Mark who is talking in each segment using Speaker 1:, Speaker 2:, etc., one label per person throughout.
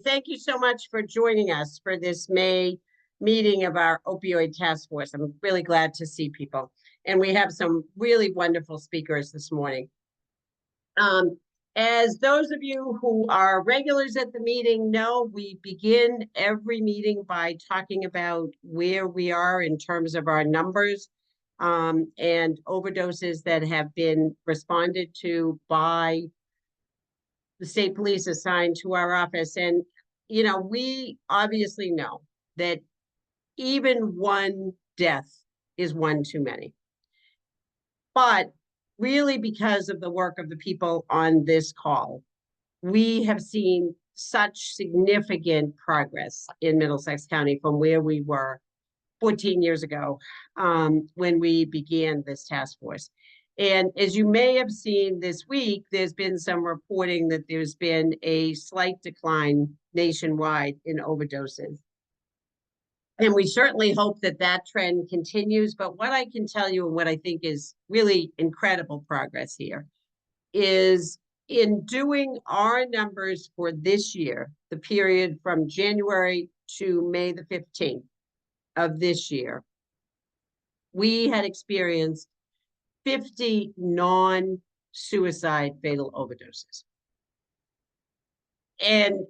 Speaker 1: Thank you so much for joining us for this May meeting of our opioid task force. I'm really glad to see people. And we have some really wonderful speakers this morning. As those of you who are regulars at the meeting know, we begin every meeting by talking about where we are in terms of our numbers and overdoses that have been responded to by the state police assigned to our office. And, we obviously know that even one death is one too many. But really, because of the work of the people on this call, we have seen such significant progress in Middlesex County from where we were 14 years ago when we began this task force. And as you may have seen this week, there's been some reporting that there's been a slight decline nationwide in overdoses. And we certainly hope that that trend continues. But what I can tell you and what I think is really incredible progress here is in doing our numbers for this year, the period from January to May the 15th of this year, we had experienced 50 non-suicide fatal overdoses. And,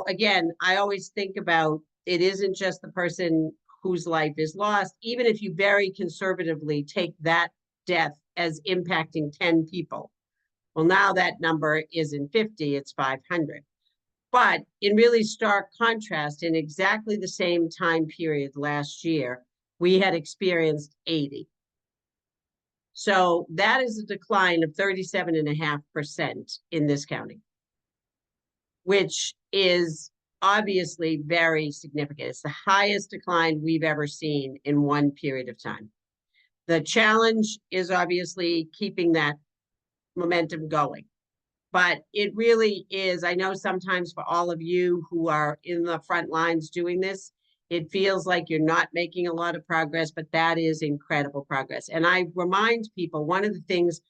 Speaker 1: again, I always think about it isn't just the person whose life is lost. Even if you very conservatively take that death as impacting 10 people, well, now that number isn't 50, it's 500. But in really stark contrast, in exactly the same time period last year, we had experienced 80. So that is a decline of 37.5% in this county, which is obviously very significant. It's the highest decline we've ever seen in one period of time. The challenge is obviously keeping that momentum going. But it really is, I know sometimes for all of you who are in the front lines doing this, it feels like you're not making a lot of progress, but that is incredible progress. And I remind people, one of the things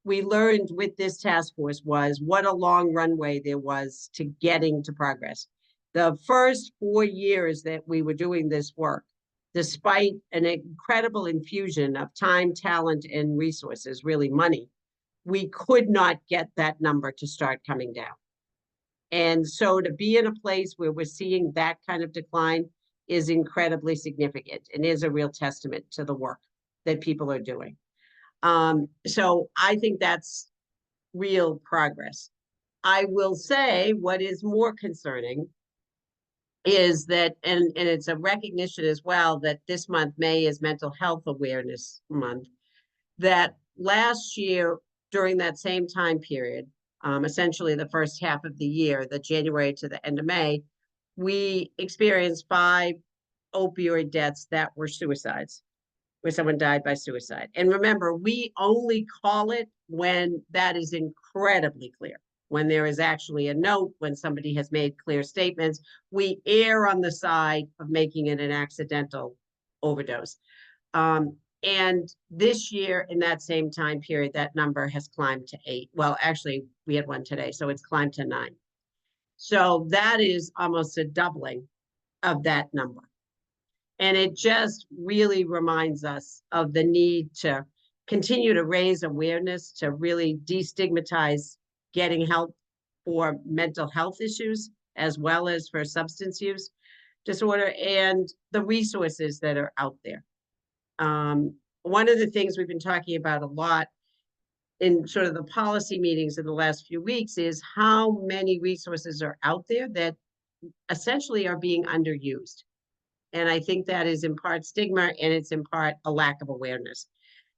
Speaker 1: we learned with this task force was what a long runway there was to getting to progress. The first 4 years that we were doing this work, despite an incredible infusion of time, talent, and resources, really money, we could not get that number to start coming down. And so to be in a place where we're seeing that kind of decline is incredibly significant and is a real testament to the work that people are doing. So I think that's real progress. I will say what is more concerning is that, and it's a recognition as well, that this month, May, is Mental Health Awareness Month, that last year, during that same time period, essentially the first half of the year, the January to the end of May, we experienced 5 opioid deaths that were suicides, where someone died by suicide. And remember, we only call it when that is incredibly clear, when there is actually a note, when somebody has made clear statements. We err on the side of making it an accidental overdose. And this year, in that same time period, that number has climbed to 8. Well, actually, we had one today, so it's climbed to 9. So that is almost a doubling of that number. And it just really reminds us of the need to continue to raise awareness, to really destigmatize getting help for mental health issues, as well as for substance use disorder, and the resources that are out there. One of the things we've been talking about a lot in sort of the policy meetings in the last few weeks is how many resources are out there that essentially are being underused. And I think that is in part stigma, and it's in part a lack of awareness.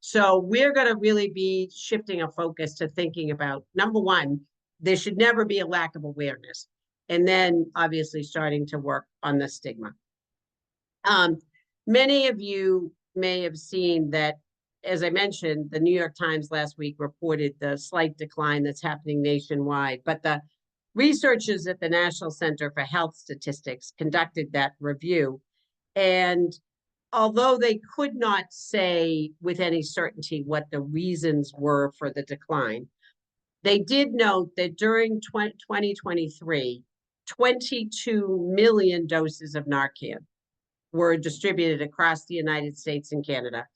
Speaker 1: So we're going to really be shifting a focus to thinking about, number one, there should never be a lack of awareness. And then obviously starting to work on the stigma. Many of you may have seen that, as I mentioned, the New York Times last week reported the slight decline that's happening nationwide. But the researchers at the National Center for Health Statistics conducted that review. And although they could not say with any certainty what the reasons were for the decline, they did note that during 2023, 22 million doses of Narcan were distributed across the United States and Canada,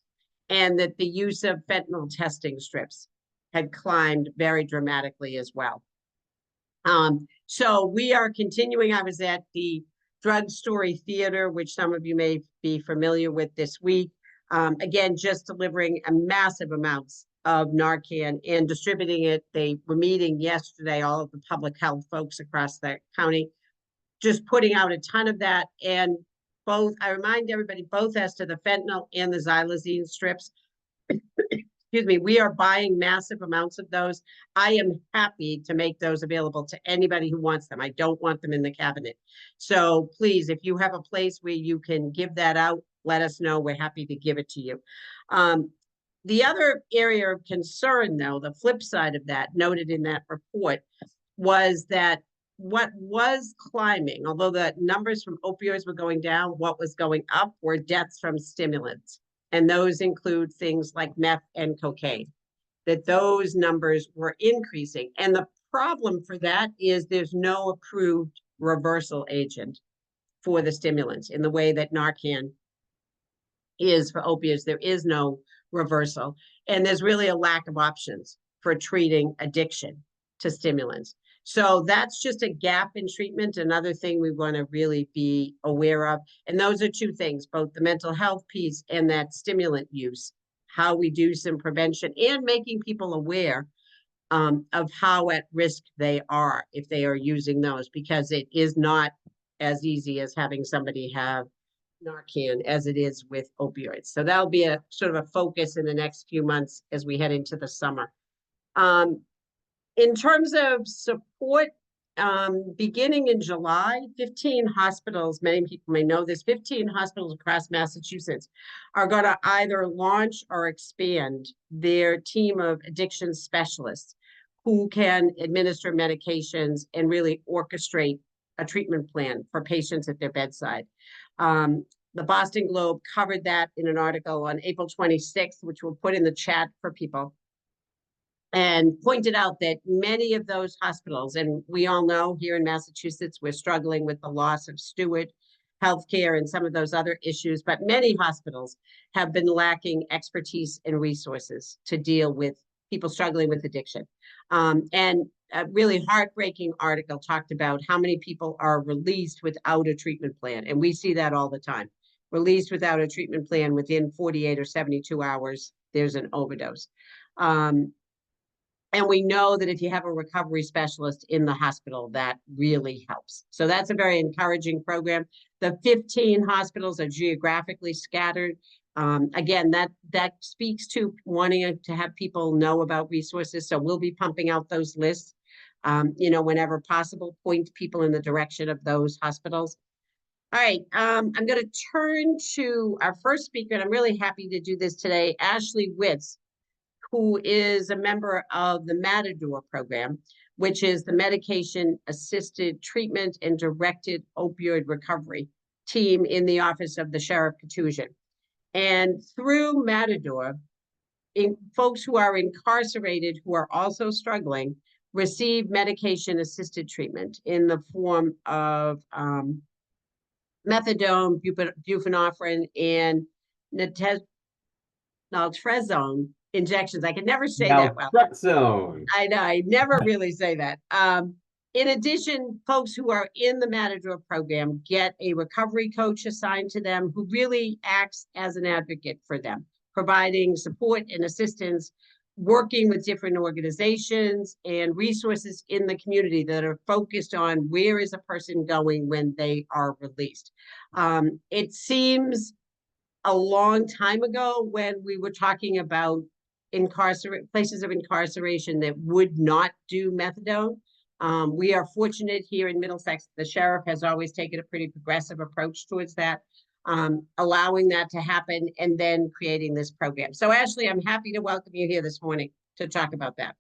Speaker 1: and that the use of fentanyl testing strips had climbed very dramatically as well. So we are continuing. I was at the Drug Story Theater, which some of you may be familiar with this week. Again, just delivering a massive amounts of Narcan and distributing it. They were meeting yesterday, all of the public health folks across the county, just putting out a ton of that. And both, I remind everybody, both as to the fentanyl and the xylazine strips, excuse me, we are buying massive amounts of those. I am happy to make those available to anybody who wants them. I don't want them in the cabinet. So please, if you have a place where you can give that out, let us know. We're happy to give it to you. The other area of concern, though, the flip side of that, noted in that report, was that what was climbing, although the numbers from opioids were going down, what was going up were deaths from stimulants. And those include things like meth and cocaine, that those numbers were increasing. And the problem for that is there's no approved reversal agent for the stimulants in the way that Narcan is for opioids. There is no reversal. And there's really a lack of options for treating addiction to stimulants. So that's just a gap in treatment, another thing we want to really be aware of. And those are two things, both the mental health piece and that stimulant use, how we do some prevention and making people aware of how at risk they are if they are using those, because it is not as easy as having somebody have Narcan as it is with opioids. So that'll be a sort of a focus in the next few months as we head into the summer. In terms of support, beginning in July, 15 hospitals, many people may know this, 15 hospitals across Massachusetts are going to either launch or expand their team of addiction specialists who can administer medications and really orchestrate a treatment plan for patients at their bedside. The Boston Globe covered that in an article on April 26th, which we'll put in the chat for people, and pointed out that many of those hospitals, and we all know here in Massachusetts, we're struggling with the loss of Steward healthcare and some of those other issues, but many hospitals have been lacking expertise and resources to deal with people struggling with addiction. And a really heartbreaking article talked about how many people are released without a treatment plan. And we see that all the time. Released without a treatment plan, within 48 or 72 hours, there's an overdose. And we know that if you have a recovery specialist in the hospital, that really helps. So that's a very encouraging program. The 15 hospitals are geographically scattered. Again, that speaks to wanting to have people know about resources. So we'll be pumping out those lists, whenever possible, point people in the direction of those hospitals. All right, I'm going to turn to our first speaker, and I'm really happy to do this today, Ashley Witz, who is a member of the Matador program, which is the medication-assisted treatment and directed opioid recovery team in the Office of the Sheriff Katusian. And through Matador, folks who are incarcerated who are also struggling receive medication-assisted treatment in the form of methadone, buprenorphine, and naltrexone injections. I can never say that well.
Speaker 2: Naltrexone.
Speaker 1: I know, I never really say that. In addition, folks who are in the Matador program get a recovery coach assigned to them who really acts as an advocate for them, providing support and assistance, working with different organizations and resources in the community that are focused on where is a person going when they are released. It seems a long time ago when we were talking about places of incarceration that would not do methadone. We are fortunate here in Middlesex. The sheriff has always taken a pretty progressive approach towards that, allowing that to happen and then creating this program. So Ashley, I'm happy to welcome you here this morning to talk about that.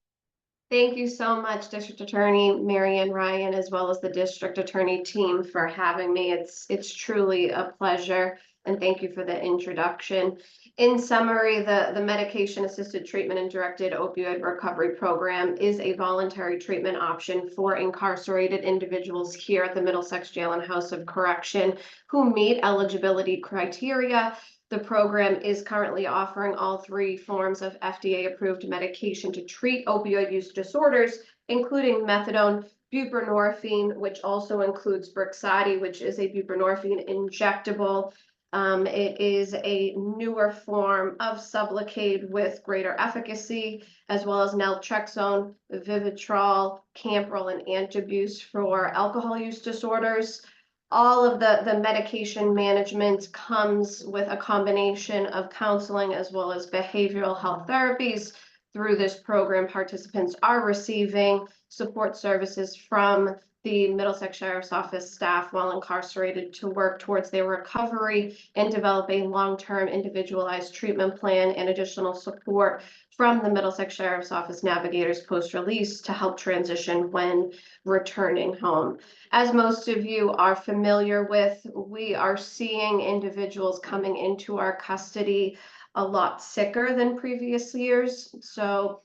Speaker 3: Thank you so much, District Attorney Marianne Ryan, as well as the District Attorney team for having me. It's truly a pleasure. and thank you for the introduction. In summary, the medication-assisted treatment and directed opioid recovery program is a voluntary treatment option for incarcerated individuals here at the Middlesex Jail and House of Correction who meet eligibility criteria. The program is currently offering all 3 forms of FDA-approved medication to treat opioid use disorders, including methadone, buprenorphine, which also includes Brixadi, which is a buprenorphine injectable. It is a newer form of Sublocade with greater efficacy, as well as naltrexone, Vivitrol, Campril, and Antabuse for alcohol use disorders. All of the medication management comes with a combination of counseling as well as behavioral health therapies. Through this program, participants are receiving support services from the Middlesex Sheriff's Office staff while incarcerated to work towards their recovery and develop a long-term individualized treatment plan and additional support from the Middlesex Sheriff's Office navigators post-release to help transition when returning home. As most of you are familiar with, we are seeing individuals coming into our custody a lot sicker than previous years. So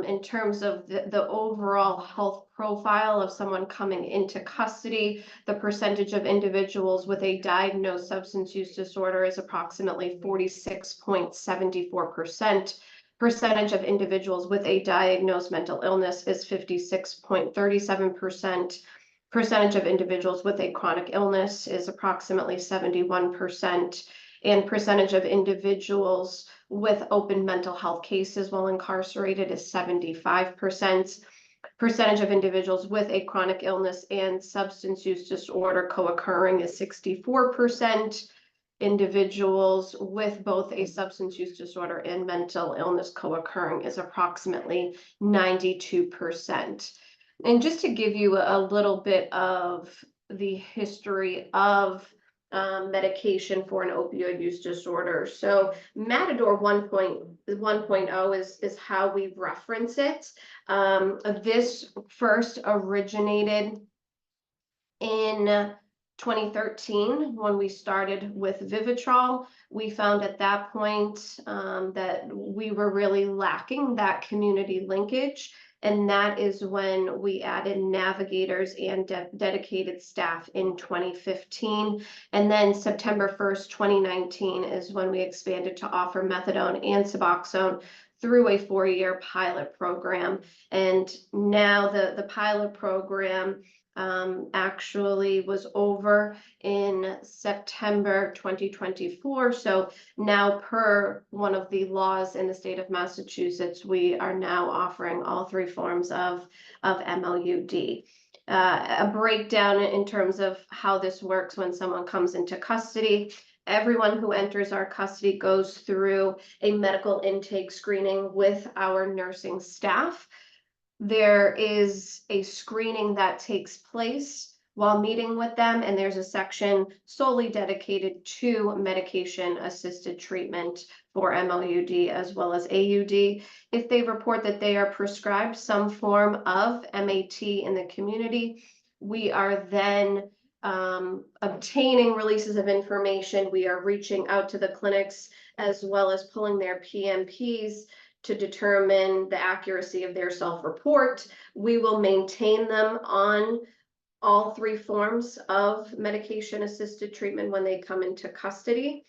Speaker 3: in terms of the overall health profile of someone coming into custody, the percentage of individuals with a diagnosed substance use disorder is approximately 46.74%. Percentage of individuals with a diagnosed mental illness is 56.37%. Percentage of individuals with a chronic illness is approximately 71%. And percentage of individuals with open mental health cases while incarcerated is 75%. Percentage of individuals with a chronic illness and substance use disorder co-occurring is 64%. Individuals with both a substance use disorder and mental illness co-occurring is approximately 92%. And just to give you a little bit of the history of medication for an opioid use disorder. So Matador 1.0 is how we reference it. This first originated in 2013 when we started with Vivitrol. We found at that point that we were really lacking that community linkage. And that is when we added navigators and dedicated staff in 2015. And then September 1st, 2019 is when we expanded to offer methadone and Suboxone through a 4-year pilot program. And now the pilot program actually was over in September 2024. So now per one of the laws in the state of Massachusetts, we are now offering all 3 forms of MLUD. A breakdown in terms of how this works when someone comes into custody. Everyone who enters our custody goes through a medical intake screening with our nursing staff. There is a screening that takes place while meeting with them, and there's a section solely dedicated to medication-assisted treatment for MLUD as well as AUD. If they report that they are prescribed some form of MAT in the community, we are then obtaining releases of information. We are reaching out to the clinics as well as pulling their PMPs to determine the accuracy of their self-report. We will maintain them on all 3 forms of medication-assisted treatment when they come into custody.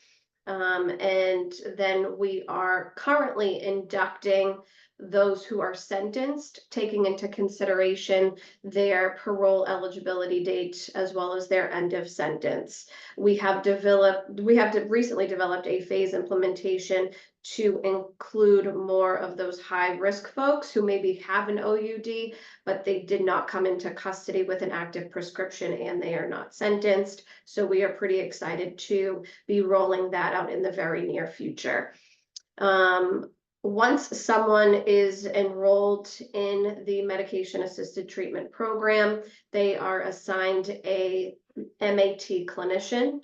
Speaker 3: And then we are currently inducting those who are sentenced, taking into consideration their parole eligibility date as well as their end of sentence. We have recently developed a phase implementation to include more of those high-risk folks who maybe have an OUD, but they did not come into custody with an active prescription and they are not sentenced. So we are pretty excited to be rolling that out in the very near future. Once someone is enrolled in the medication-assisted treatment program, they are assigned a MAT clinician.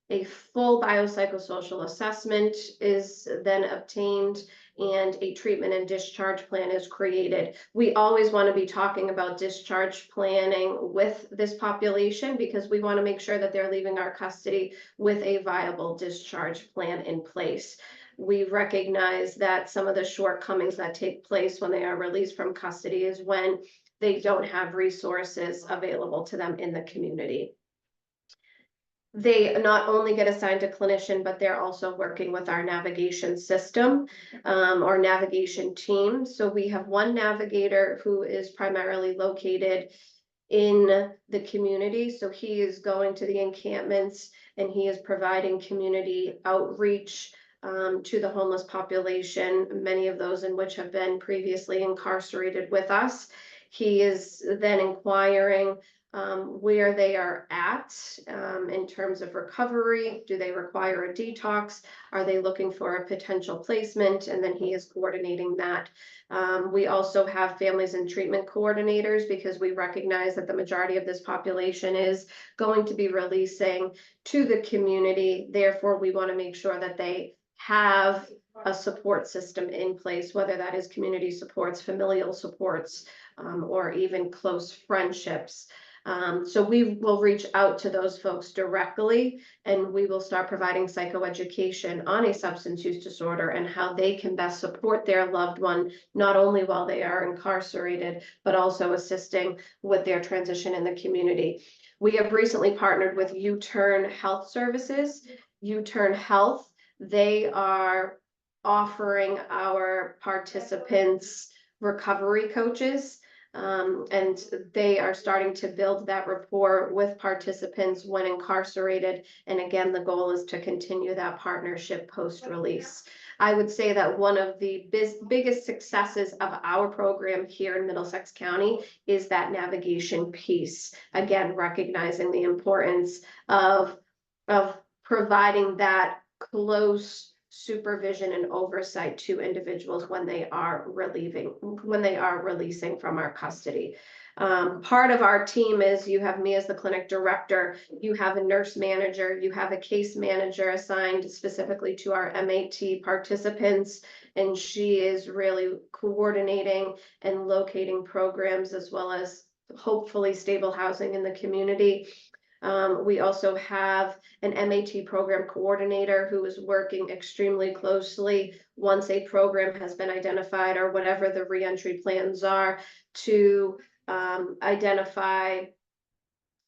Speaker 3: A full biopsychosocial assessment is then obtained, and a treatment and discharge plan is created. We always want to be talking about discharge planning with this population because we want to make sure that they're leaving our custody with a viable discharge plan in place. We recognize that some of the shortcomings that take place when they are released from custody is when they don't have resources available to them in the community. They not only get assigned a clinician, but they're also working with our navigation system or navigation team. So we have one navigator who is primarily located in the community. So he is going to the encampments and he is providing community outreach to the homeless population, many of those in which have been previously incarcerated with us. He is then inquiring where they are at in terms of recovery. Do they require a detox? Are they looking for a potential placement? And then he is coordinating that. We also have families and treatment coordinators because we recognize that the majority of this population is going to be releasing to the community. Therefore, we want to make sure that they have a support system in place, whether that is community supports, familial supports, or even close friendships. So we will reach out to those folks directly and we will start providing psychoeducation on a substance use disorder and how they can best support their loved one, not only while they are incarcerated, but also assisting with their transition in the community. We have recently partnered with U-Turn Health Services. U-Turn Health, they are offering our participants recovery coaches. And they are starting to build that rapport with participants when incarcerated. And again, the goal is to continue that partnership post-release. I would say that one of the biggest successes of our program here in Middlesex County is that navigation piece. Again, recognizing the importance of providing that close supervision and oversight to individuals when they are releasing from our custody. Part of our team is you have me as the clinic director, you have a nurse manager, you have a case manager assigned specifically to our MAT participants, and she is really coordinating and locating programs as well as hopefully stable housing in the community. We also have an MAT program coordinator who is working extremely closely once a program has been identified or whatever the reentry plans are to identify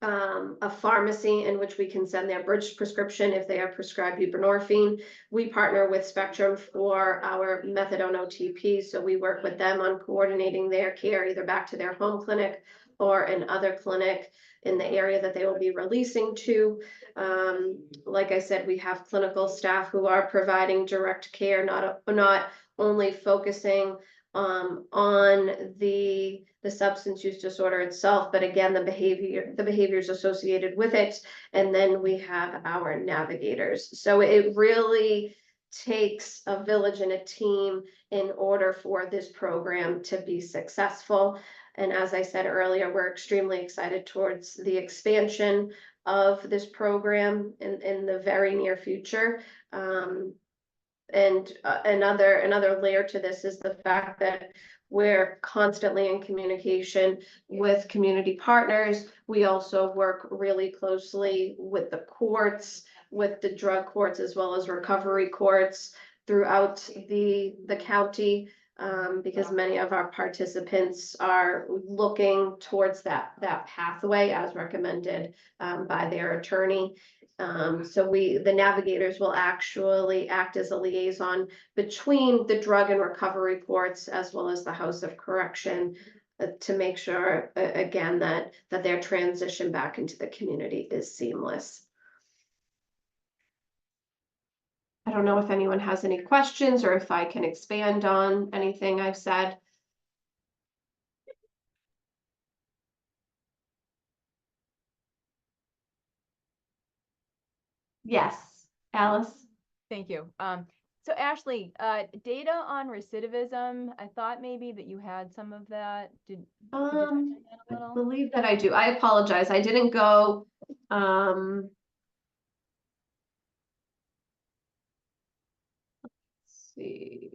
Speaker 3: a pharmacy in which we can send their bridge prescription if they are prescribed buprenorphine. We partner with Spectrum for our methadone OTP, so we work with them on coordinating their care either back to their home clinic or another clinic in the area that they will be releasing to. Like I said, we have clinical staff who are providing direct care, not only focusing on the substance use disorder itself, but again, the behaviors associated with it. And then we have our navigators. So it really takes a village and a team in order for this program to be successful. And as I said earlier, we're extremely excited towards the expansion of this program in the very near future. And another layer to this is the fact that we're constantly in communication with community partners. We also work really closely with the courts, with the drug courts, as well as recovery courts throughout the county. Because many of our participants are looking towards that pathway as recommended by their attorney. So the navigators will actually act as a liaison between the drug and recovery courts as well as the House of Correction to make sure, again, that their transition back into the community is seamless. I don't know if anyone has any questions or if I can expand on anything I've said. Yes, Alice.
Speaker 2: Thank you. So Ashley, data on recidivism, I thought maybe that you had some of that. Did you touch on that a
Speaker 3: I
Speaker 2: little?
Speaker 3: believe that I do. I apologize. I didn't go, let's see.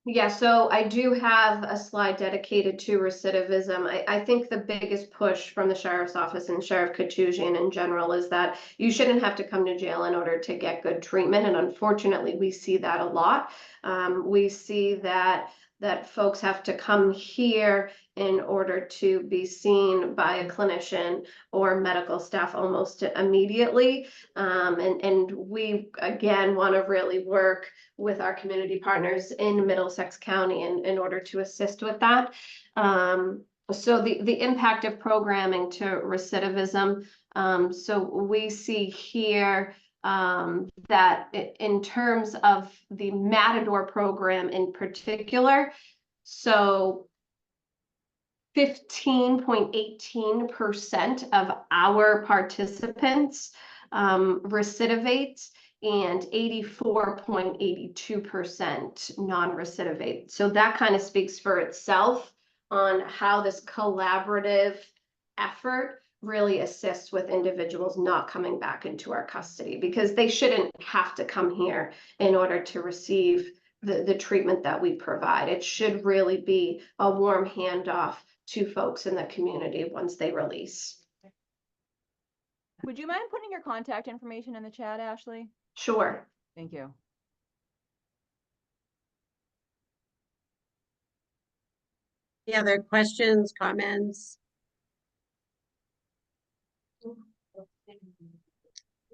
Speaker 3: Yeah, so I do have a slide dedicated to recidivism. I think the biggest push from the sheriff's office and Sheriff Katusian in general is that you shouldn't have to come to jail in order to get good treatment. And unfortunately, we see that a lot. We see that folks have to come here in order to be seen by a clinician or medical staff almost immediately. And we, again, want to really work with our community partners in Middlesex County in order to assist with that. So the impact of programming to recidivism. So we see here that in terms of the Matador program in particular, so 15.18% of our participants recidivate, and 84.82% non-recidivate. So that kind of speaks for itself on how this collaborative effort really assists with individuals not coming back into our custody, because they shouldn't have to come here in order to receive the treatment that we provide. It should really be a warm handoff to folks in the community once they release.
Speaker 2: Would you mind putting your contact information in the chat, Ashley?
Speaker 3: Sure.
Speaker 2: Thank you.
Speaker 1: Any other questions, comments?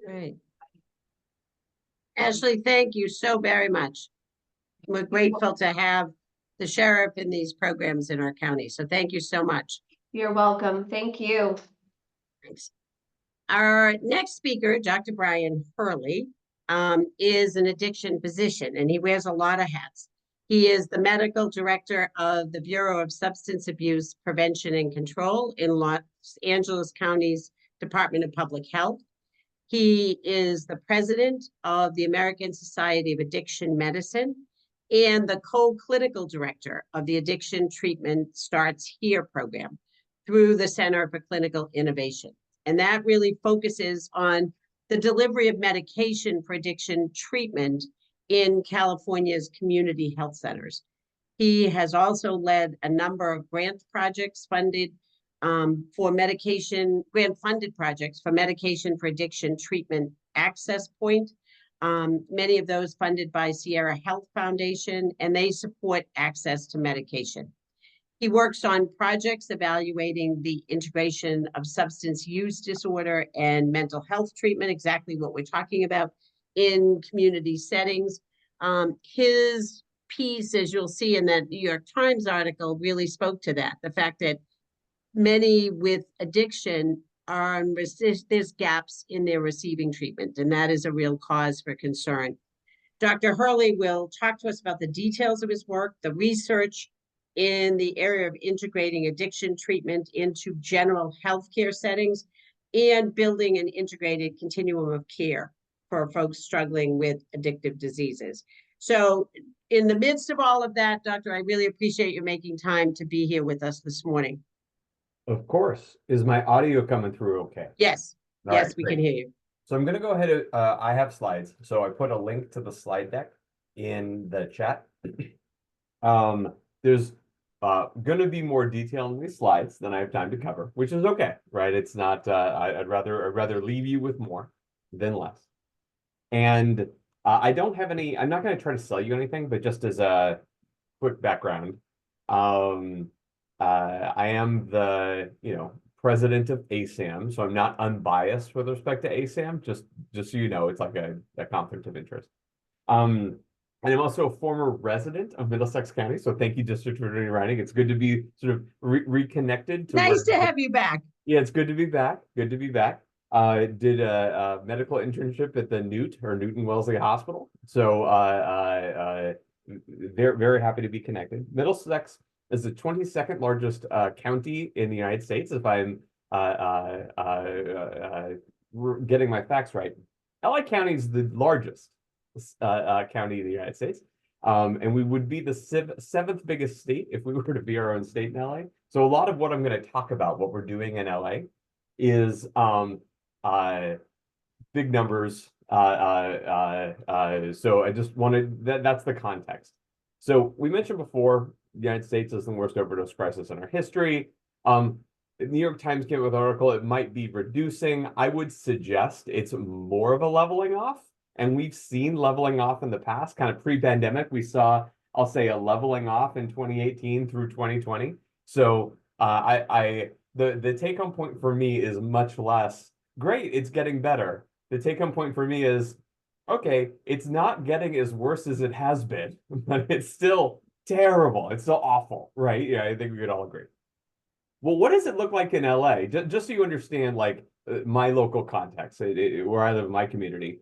Speaker 1: Great. Ashley, thank you so very much. We're grateful to have the sheriff in these programs in our county. So thank you so much.
Speaker 3: You're welcome. Thank you.
Speaker 1: Thanks. Our next speaker, Dr. Brian Hurley, is an addiction physician, and he wears a lot of hats. He is the medical director of the Bureau of Substance Abuse Prevention and Control in Los Angeles County's Department of Public Health. He is the president of the American Society of Addiction Medicine and the co-clinical director of the Addiction Treatment Starts Here program through the Center for Clinical Innovation. And that really focuses on the delivery of medication for addiction treatment in California's community health centers. He has also led a number of grant projects funded for medication, grant-funded projects for medication for addiction treatment access point. Many of those funded by Sierra Health Foundation, and they support access to medication. He works on projects evaluating the integration of substance use disorder and mental health treatment, exactly what we're talking about in community settings. His piece, as you'll see in that New York Times article, really spoke to that. The fact that many with addiction are, there's gaps in their receiving treatment, and that is a real cause for concern. Dr. Hurley will talk to us about the details of his work, the research in the area of integrating addiction treatment into general healthcare settings, and building an integrated continuum of care for folks struggling with addictive diseases. So in the midst of all of that, Doctor, I really appreciate you making time to be here with us this morning.
Speaker 4: Of course. Is my audio coming through okay?
Speaker 1: Yes,
Speaker 4: All
Speaker 1: yes,
Speaker 4: right,
Speaker 1: we
Speaker 4: great.
Speaker 1: can hear you.
Speaker 4: So I'm going to go ahead and I have slides. So I put a link to the slide deck in the chat. There's going to be more detail in these slides than I have time to cover, which is okay, right? It's not, I'd rather leave you with more than less. And I don't have any, I'm not going to try to sell you anything, but just as a quick background, I am the, president of ASAM, so I'm not unbiased with respect to ASAM, just so you know, it's like a conflict of interest. And I'm also a former resident of Middlesex County, so thank you, District Attorney Reining. It's good to be sort of reconnected.
Speaker 1: Nice to have you back.
Speaker 4: Yeah, it's good to be back. Good to be back. Did a medical internship at the Newton Wellesley Hospital, so very, very happy to be connected. Middlesex is the 22nd largest county in the United States, if I'm getting my facts right. LA County is the largest county in the United States, and we would be the seventh biggest state if we were to be our own state in LA. So a lot of what I'm going to talk about, what we're doing in LA, is big numbers. So I just wanted that's the context. So we mentioned before, the United States is the worst overdose crisis in our history. The New York Times came with an article, it might be reducing. I would suggest it's more of a leveling off. And we've seen leveling off in the past, kind of pre-pandemic. We saw, I'll say, a leveling off in 2018 through 2020. So the take-home point for me is much less, great, it's getting better. The take-home point for me is, okay, it's not getting as worse as it has been, but it's still terrible. It's still awful, right? Yeah, I think we could all agree. Well, what does it look like in LA? Just so you understand, like my local context, where I live in my community,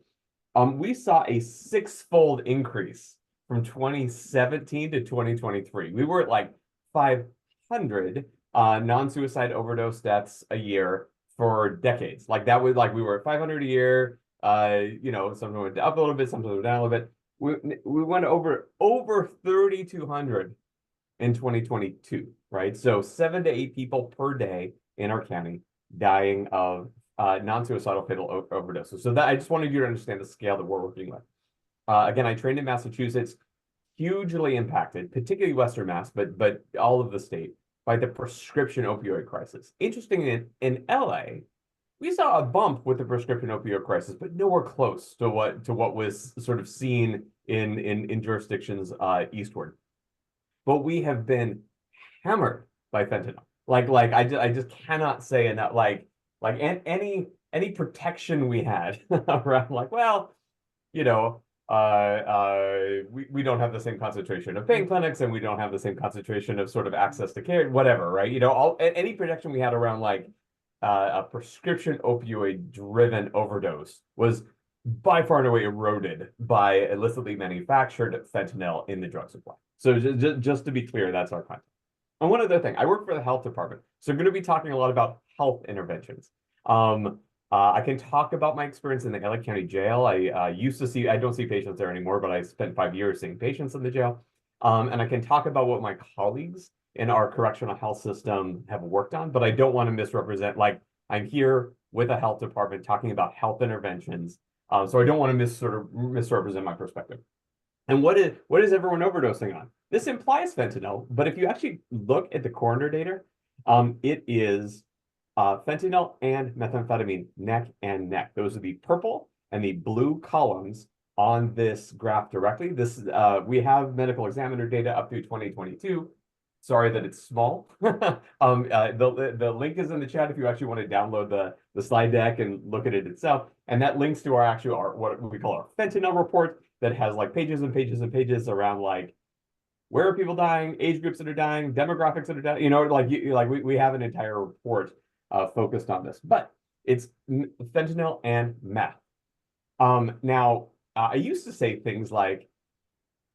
Speaker 4: we saw a six-fold increase from 2017 to 2023. We were at like 500 non-suicide overdose deaths a year for decades. Like that was like we were at 500 a year. Sometimes went up a little bit, sometimes went down a little bit. We went over 3,200 in 2022, right? So 7 to 8 people per day in our county dying of non-suicidal fatal overdoses. So that I just wanted you to understand the scale that we're working with. Again, I trained in Massachusetts, hugely impacted, particularly Western Mass, but all of the state by the prescription opioid crisis. Interesting, in LA, we saw a bump with the prescription opioid crisis, but nowhere close to what was sort of seen in jurisdictions eastward. But we have been hammered by fentanyl. Like I just cannot say enough. Like any protection we had around, like, well, we don't have the same concentration of pain clinics, and we don't have the same concentration of sort of access to care, whatever, right? Any protection we had around like a prescription opioid driven overdose was by far and away eroded by illicitly manufactured fentanyl in the drug supply. So just to be clear, that's our content. And one other thing, I work for the health department, so I'm going to be talking a lot about health interventions. I can talk about my experience in the LA County Jail. I don't see patients there anymore, but I spent 5 years seeing patients in the jail. And I can talk about what my colleagues in our correctional health system have worked on, but I don't want to misrepresent, like I'm here with a health department talking about health interventions. So I don't want to misrepresent my perspective. And what is everyone overdosing on? This implies fentanyl, but if you actually look at the coroner data, it is fentanyl and methamphetamine neck and neck. Those are the purple and the blue columns on this graph directly. We have medical examiner data up through 2022. Sorry that it's small. The link is in the chat if you actually want to download the slide deck and look at it itself. And that links to our what we call our fentanyl report that has like pages and pages and pages around like where are people dying, age groups that are dying, demographics that are dying. We have an entire report focused on this, but it's fentanyl and meth. Now, I used to say things like,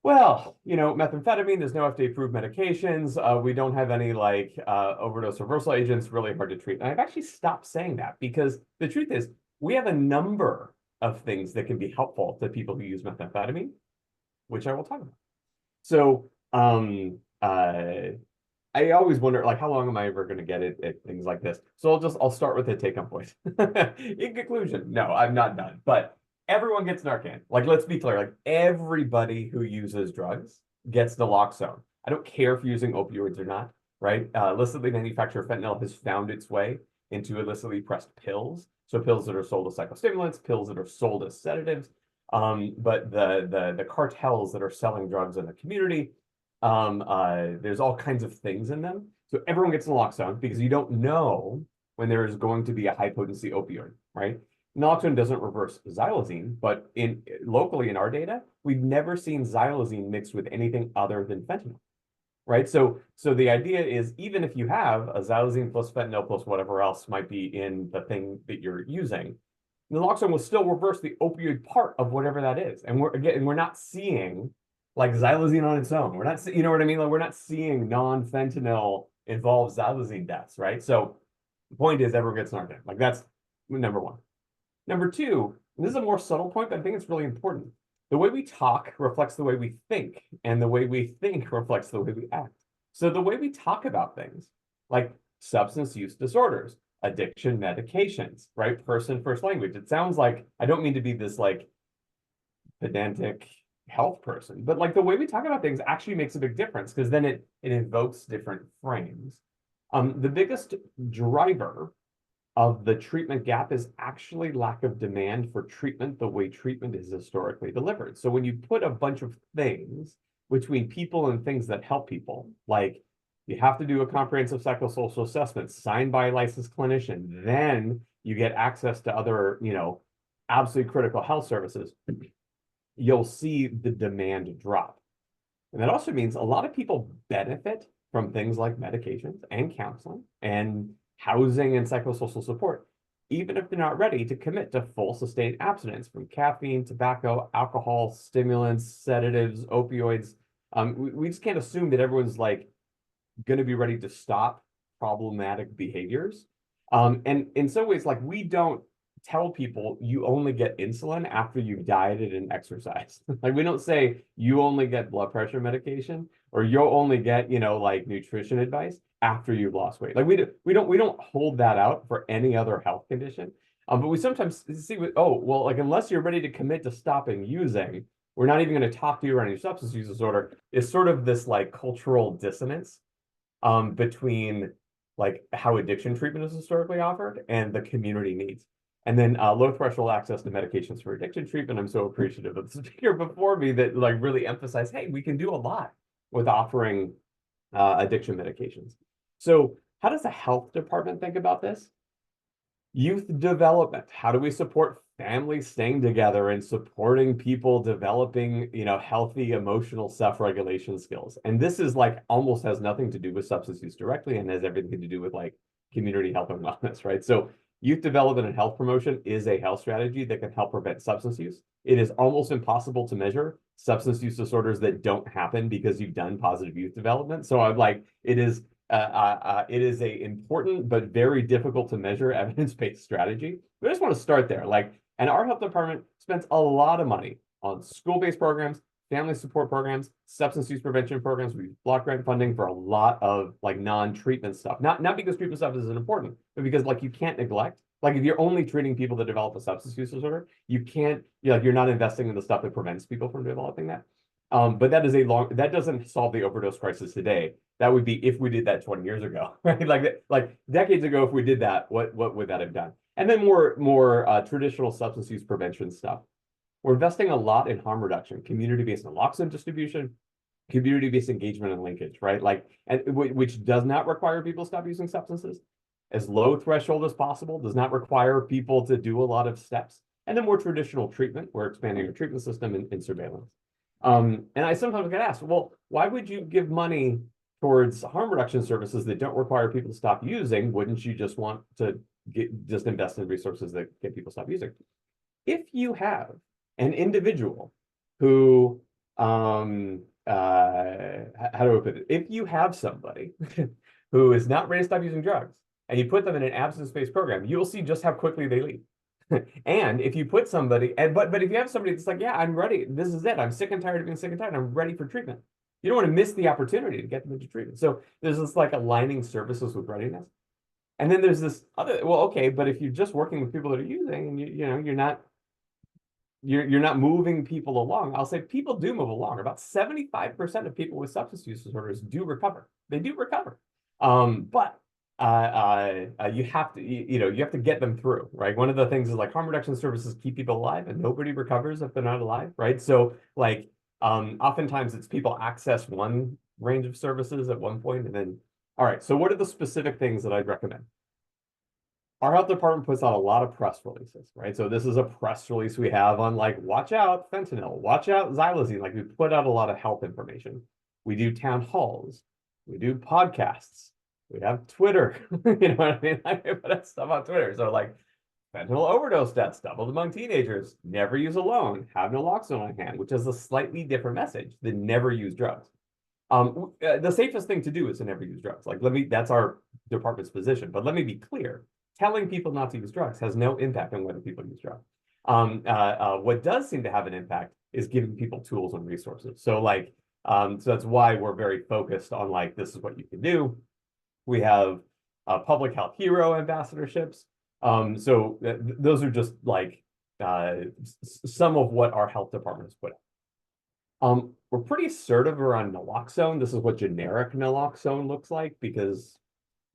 Speaker 4: well, methamphetamine, there's no FDA-approved medications. We don't have any overdose reversal agents, really hard to treat. And I've actually stopped saying that because the truth is we have a number of things that can be helpful to people who use methamphetamine, which I will talk about. So I always wonder, like, how long am I ever going to get at things like this? So I'll start with a take-home point. In conclusion, no, I'm not done. But everyone gets Narcan. Like, let's be clear. Like, everybody who uses drugs gets naloxone. I don't care if you're using opioids or not, right? Illicitly manufactured fentanyl has found its way into illicitly pressed pills. So pills that are sold as psychostimulants, pills that are sold as sedatives. But the cartels that are selling drugs in the community, there's all kinds of things in them. So everyone gets naloxone because you don't know when there is going to be a high potency opioid, right? Naloxone doesn't reverse xylazine, but locally in our data, we've never seen xylazine mixed with anything other than fentanyl, right? So the idea is even if you have a xylazine plus fentanyl plus whatever else might be in the thing that you're using, naloxone will still reverse the opioid part of whatever that is. And we're not seeing like xylazine on its own. We're not, you know what I mean? Like we're not seeing non-fentanyl involved xylazine deaths, right? So the point is everyone gets Narcan. Like that's number one. Number two, and this is a more subtle point, but I think it's really important. The way we talk reflects the way we think, and the way we think reflects the way we act. So the way we talk about things, like substance use disorders, addiction medications, right? Person first language. It sounds like, I don't mean to be this like pedantic, health person, but like the way we talk about things actually makes a big difference because then it invokes different frames. The biggest driver of the treatment gap is actually lack of demand for treatment the way treatment is historically delivered. So when you put a bunch of things between people and things that help people, like you have to do a comprehensive psychosocial assessment signed by a licensed clinician, then you get access to other, absolutely critical health services, you'll see the demand drop. And that also means a lot of people benefit from things like medications and counseling and housing and psychosocial support, even if they're not ready to commit to full sustained abstinence from caffeine, tobacco, alcohol, stimulants, sedatives, opioids. We just can't assume that everyone's like going to be ready to stop problematic behaviors. And in some ways, like we don't tell people you only get insulin after you've dieted and exercised. Like we don't say you only get blood pressure medication or you'll only get, like nutrition advice after you've lost weight. Like we don't hold that out for any other health condition. But we sometimes see, like unless you're ready to commit to stopping using, we're not even going to talk to you around your substance use disorder. It's sort of this like cultural dissonance between like how addiction treatment is historically offered and the community needs. And then low threshold access to medications for addiction treatment. I'm so appreciative of the speaker before me that like really emphasized, hey, we can do a lot with offering addiction medications. So how does the health department think about this? Youth development. How do we support families staying together and supporting people developing, healthy emotional self-regulation skills? And this is like almost has nothing to do with substance use directly and has everything to do with like community health and wellness, right? So youth development and health promotion is a health strategy that can help prevent substance use. It is almost impossible to measure substance use disorders that don't happen because you've done positive youth development. So I'm like, it is a important but very difficult to measure evidence-based strategy. We just want to start there. And our health department spends a lot of money on school-based programs, family support programs, substance use prevention programs. We block grant funding for a lot of like non-treatment stuff. Not because treatment stuff isn't important, but because like you can't neglect. Like if you're only treating people that develop a substance use disorder, you can't, you're not investing in the stuff that prevents people from developing that. But that doesn't solve the overdose crisis today. That would be if we did that 20 years ago, right? Like decades ago, if we did that, what would that have done? And then more traditional substance use prevention stuff. We're investing a lot in harm reduction, community-based naloxone distribution, community-based engagement and linkage, right? Which does not require people to stop using substances, as low threshold as possible, does not require people to do a lot of steps. And then more traditional treatment, we're expanding our treatment system and surveillance. And I sometimes get asked, well, why would you give money towards harm reduction services that don't require people to stop using? Wouldn't you just want to just invest in resources that get people to stop using? If you have an individual who, how do I put it? If you have somebody who is not ready to stop using drugs and you put them in an abstinence-based program, you'll see just how quickly they leave. And if you put somebody, but if you have somebody that's like, yeah, I'm ready, this is it, I'm sick and tired of being sick and tired, I'm ready for treatment. You don't want to miss the opportunity to get them into treatment. So there's this like aligning services with readiness. And then there's this other, well, okay, but if you're just working with people that are using and you're not moving people along, I'll say people do move along. About 75% of people with substance use disorders do recover. They do recover. But you have to, you have to get them through, right? One of the things is like harm reduction services keep people alive and nobody recovers if they're not alive, right? So like, oftentimes it's people access one range of services at one point and then, all right, so what are the specific things that I'd recommend? Our health department puts out a lot of press releases, right? So this is a press release we have on like, watch out fentanyl, watch out xylazine. Like we put out a lot of health information. We do town halls, we do podcasts, we have Twitter, you know what I mean? Like we put out stuff on Twitter. So like fentanyl overdose deaths doubled among teenagers, never use alone, have naloxone on hand, which is a slightly different message than never use drugs. The safest thing to do is to never use drugs. Like that's our department's position, but let me be clear. Telling people not to use drugs has no impact on whether people use drugs. What does seem to have an impact is giving people tools and resources. So like, so that's why we're very focused on like, this is what you can do. We have public health hero ambassadorships. Those are just like some of what our health department has put out. We're pretty assertive around naloxone. This is what generic naloxone looks like because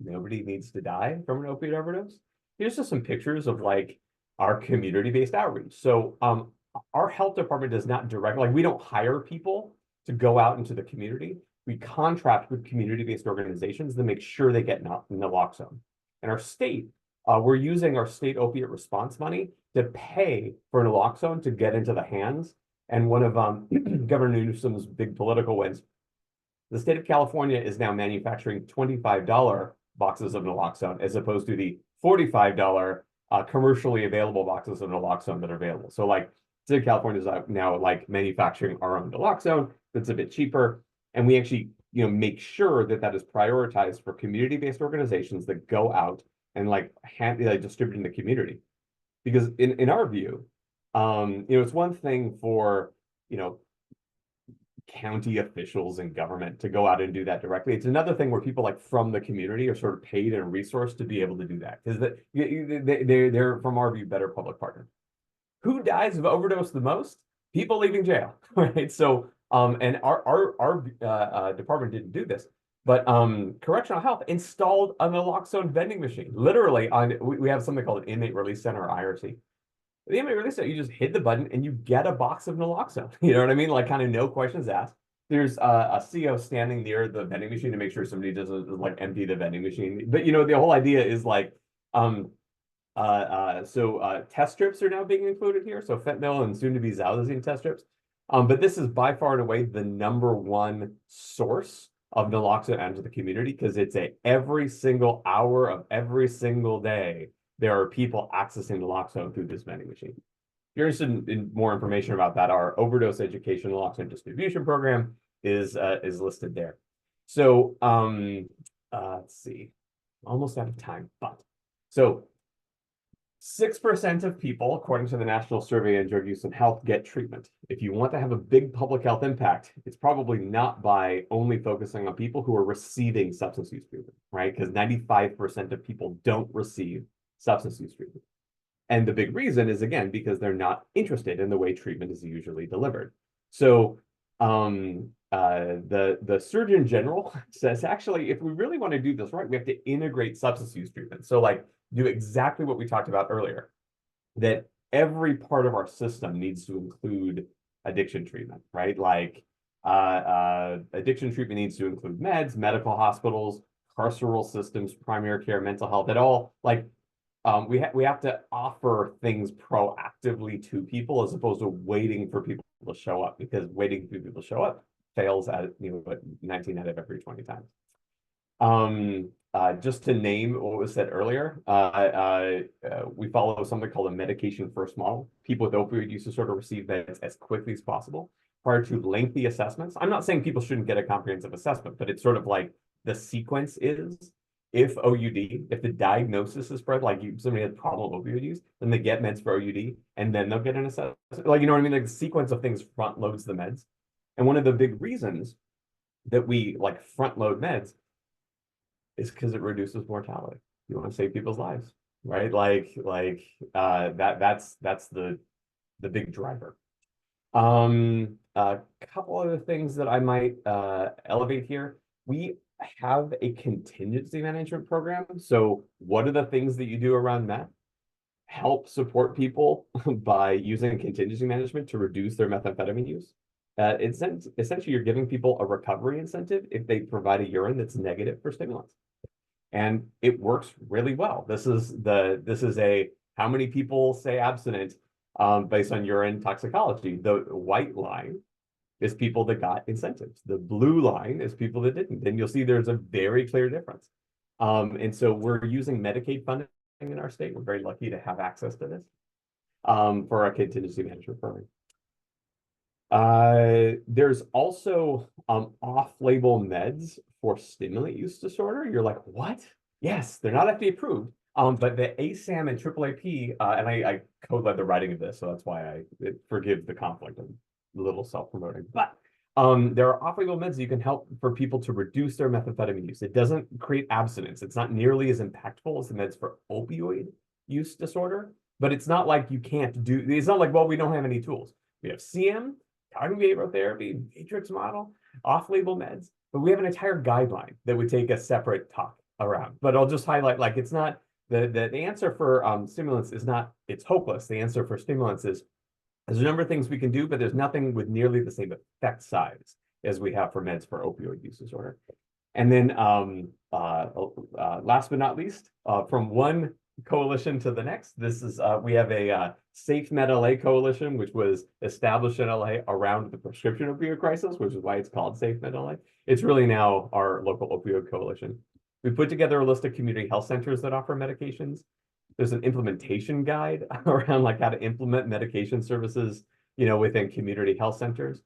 Speaker 4: nobody needs to die from an opioid overdose. Here's just some pictures of like our community-based outreach. So our health department does not like we don't hire people to go out into the community. We contract with community-based organizations to make sure they get naloxone. And our state, we're using our state opiate response money to pay for naloxone to get into the hands. And one of Governor Newsom's big political wins, the state of California is now manufacturing $25 boxes of naloxone as opposed to the $45 commercially available boxes of naloxone that are available. So like the state of California is now like manufacturing our own naloxone that's a bit cheaper. And we actually, make sure that that is prioritized for community-based organizations that go out and like distribute in the community. Because in our view, it's one thing for, county officials and government to go out and do that directly. It's another thing where people like from the community are sort of paid and resourced to be able to do that because they're from our view better public partners. Who dies of overdose the most? People leaving jail, right? So and our department didn't do this, but correctional health installed a naloxone vending machine literally on. We have something called an inmate release center or IRC. The inmate release center, you just hit the button and you get a box of naloxone. You know what I mean? Like kind of no questions asked. There's a CO standing near the vending machine to make sure somebody doesn't like empty the vending machine. But the whole idea is like test strips are now being included here. So fentanyl and soon to be xylazine test strips. But this is by far and away the #1 source of naloxone into the community because it's every single hour of every single day there are people accessing naloxone through this vending machine. If you're interested in more information about that, our overdose education naloxone distribution program is listed there. So let's see, almost out of time, but so 6% of people, according to the National Survey on Drug Use and Health, get treatment. If you want to have a big public health impact, it's probably not by only focusing on people who are receiving substance use treatment, right? Because 95% of people don't receive substance use treatment. And the big reason is, again, because they're not interested in the way treatment is usually delivered. So the Surgeon General says, actually, if we really want to do this right, we have to integrate substance use treatment. So like do exactly what we talked about earlier, that every part of our system needs to include addiction treatment, right? Like addiction treatment needs to include meds, medical hospitals, carceral systems, primary care, mental health, at all like we have to offer things proactively to people as opposed to waiting for people to show up because waiting for people to show up fails at 19 out of every 20 times. Just to name what was said earlier, we follow something called a medication first model. People with opioid use disorder receive meds as quickly as possible prior to lengthy assessments. I'm not saying people shouldn't get a comprehensive assessment, but it's sort of like the sequence is if the diagnosis is spread, like somebody has problem with opioid use, then they get meds for OUD and then they'll get an assessment. Like, you know what I mean? Like the sequence of things front loads the meds. And one of the big reasons that we like front load meds is because it reduces mortality. You want to save people's lives, right? That's the big driver. A couple other things that I might elevate here. We have a contingency management program. So what are the things that you do around meth? Help support people by using contingency management to reduce their methamphetamine use. Essentially, you're giving people a recovery incentive if they provide a urine that's negative for stimulants. And it works really well. This is a how many people say abstinent based on urine toxicology. The white line is people that got incentives. The blue line is people that didn't. And you'll see there's a very clear difference. And so we're using Medicaid funding in our state. We're very lucky to have access to this for our contingency management program. There's also off-label meds for stimulant use disorder. You're like, what? Yes, they're not FDA approved. But the ASAM and AAAP, and I co-led the writing of this, so that's why I forgive the conflict. I'm a little self-promoting. But there are off-label meds that you can help for people to reduce their methamphetamine use. It doesn't create abstinence. It's not nearly as impactful as the meds for opioid use disorder. But it's not like you can't do. It's not like, well, we don't have any tools. We have CM cognitive behavioral therapy, matrix model, off-label meds, but we have an entire guideline that would take a separate talk around. But I'll just highlight, like, it's not the answer for stimulants is not it's hopeless. The answer for stimulants is there's a number of things we can do, but there's nothing with nearly the same effect size as we have for meds for opioid use disorder. And then last but not least, from one coalition to the next, this is we have a Safe Med LA coalition, which was established in LA around the prescription opioid crisis, which is why it's called Safe Med LA. It's really now our local opioid coalition. We put together a list of community health centers that offer medications. There's an implementation guide around like how to implement medication services, you know, within community health centers.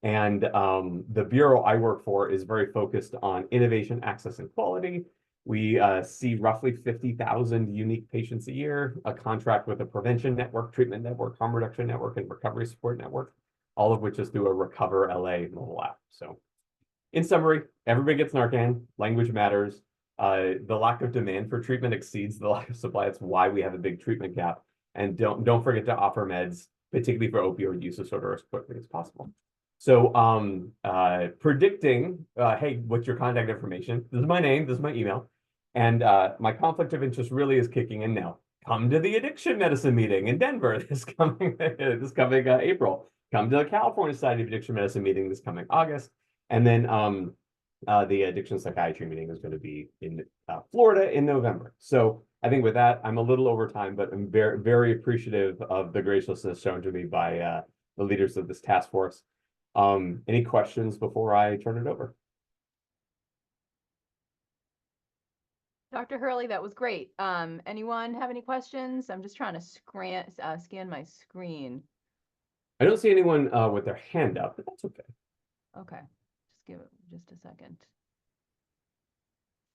Speaker 4: And the bureau I work for is very focused on innovation, access, and quality. We see roughly 50,000 unique patients a year, a contract with a prevention network, treatment network, harm reduction network, and recovery support network, all of which is through a Recover LA mobile app. So in summary, everybody gets Narcan, language matters. The lack of demand for treatment exceeds the lack of supply. That's why we have a big treatment gap. And don't forget to offer meds, particularly for opioid use disorder, as quickly as possible. So predicting, hey, what's your contact information? This is my name, this is my email. And my conflict of interest really is kicking in now. Come to the addiction medicine meeting in Denver this coming April. Come to the California Society of Addiction Medicine meeting this coming August. And then the addiction psychiatry meeting is going to be in Florida in November. So I think with that, I'm a little over time, but I'm very, very appreciative of the graciousness shown to me by the leaders of this task force. Any questions before I turn it over?
Speaker 2: Dr. Hurley, that was great. Anyone have any questions? I'm just trying to scan my screen.
Speaker 4: I don't see anyone with their hand up, but that's okay.
Speaker 2: Okay, just give it just a second.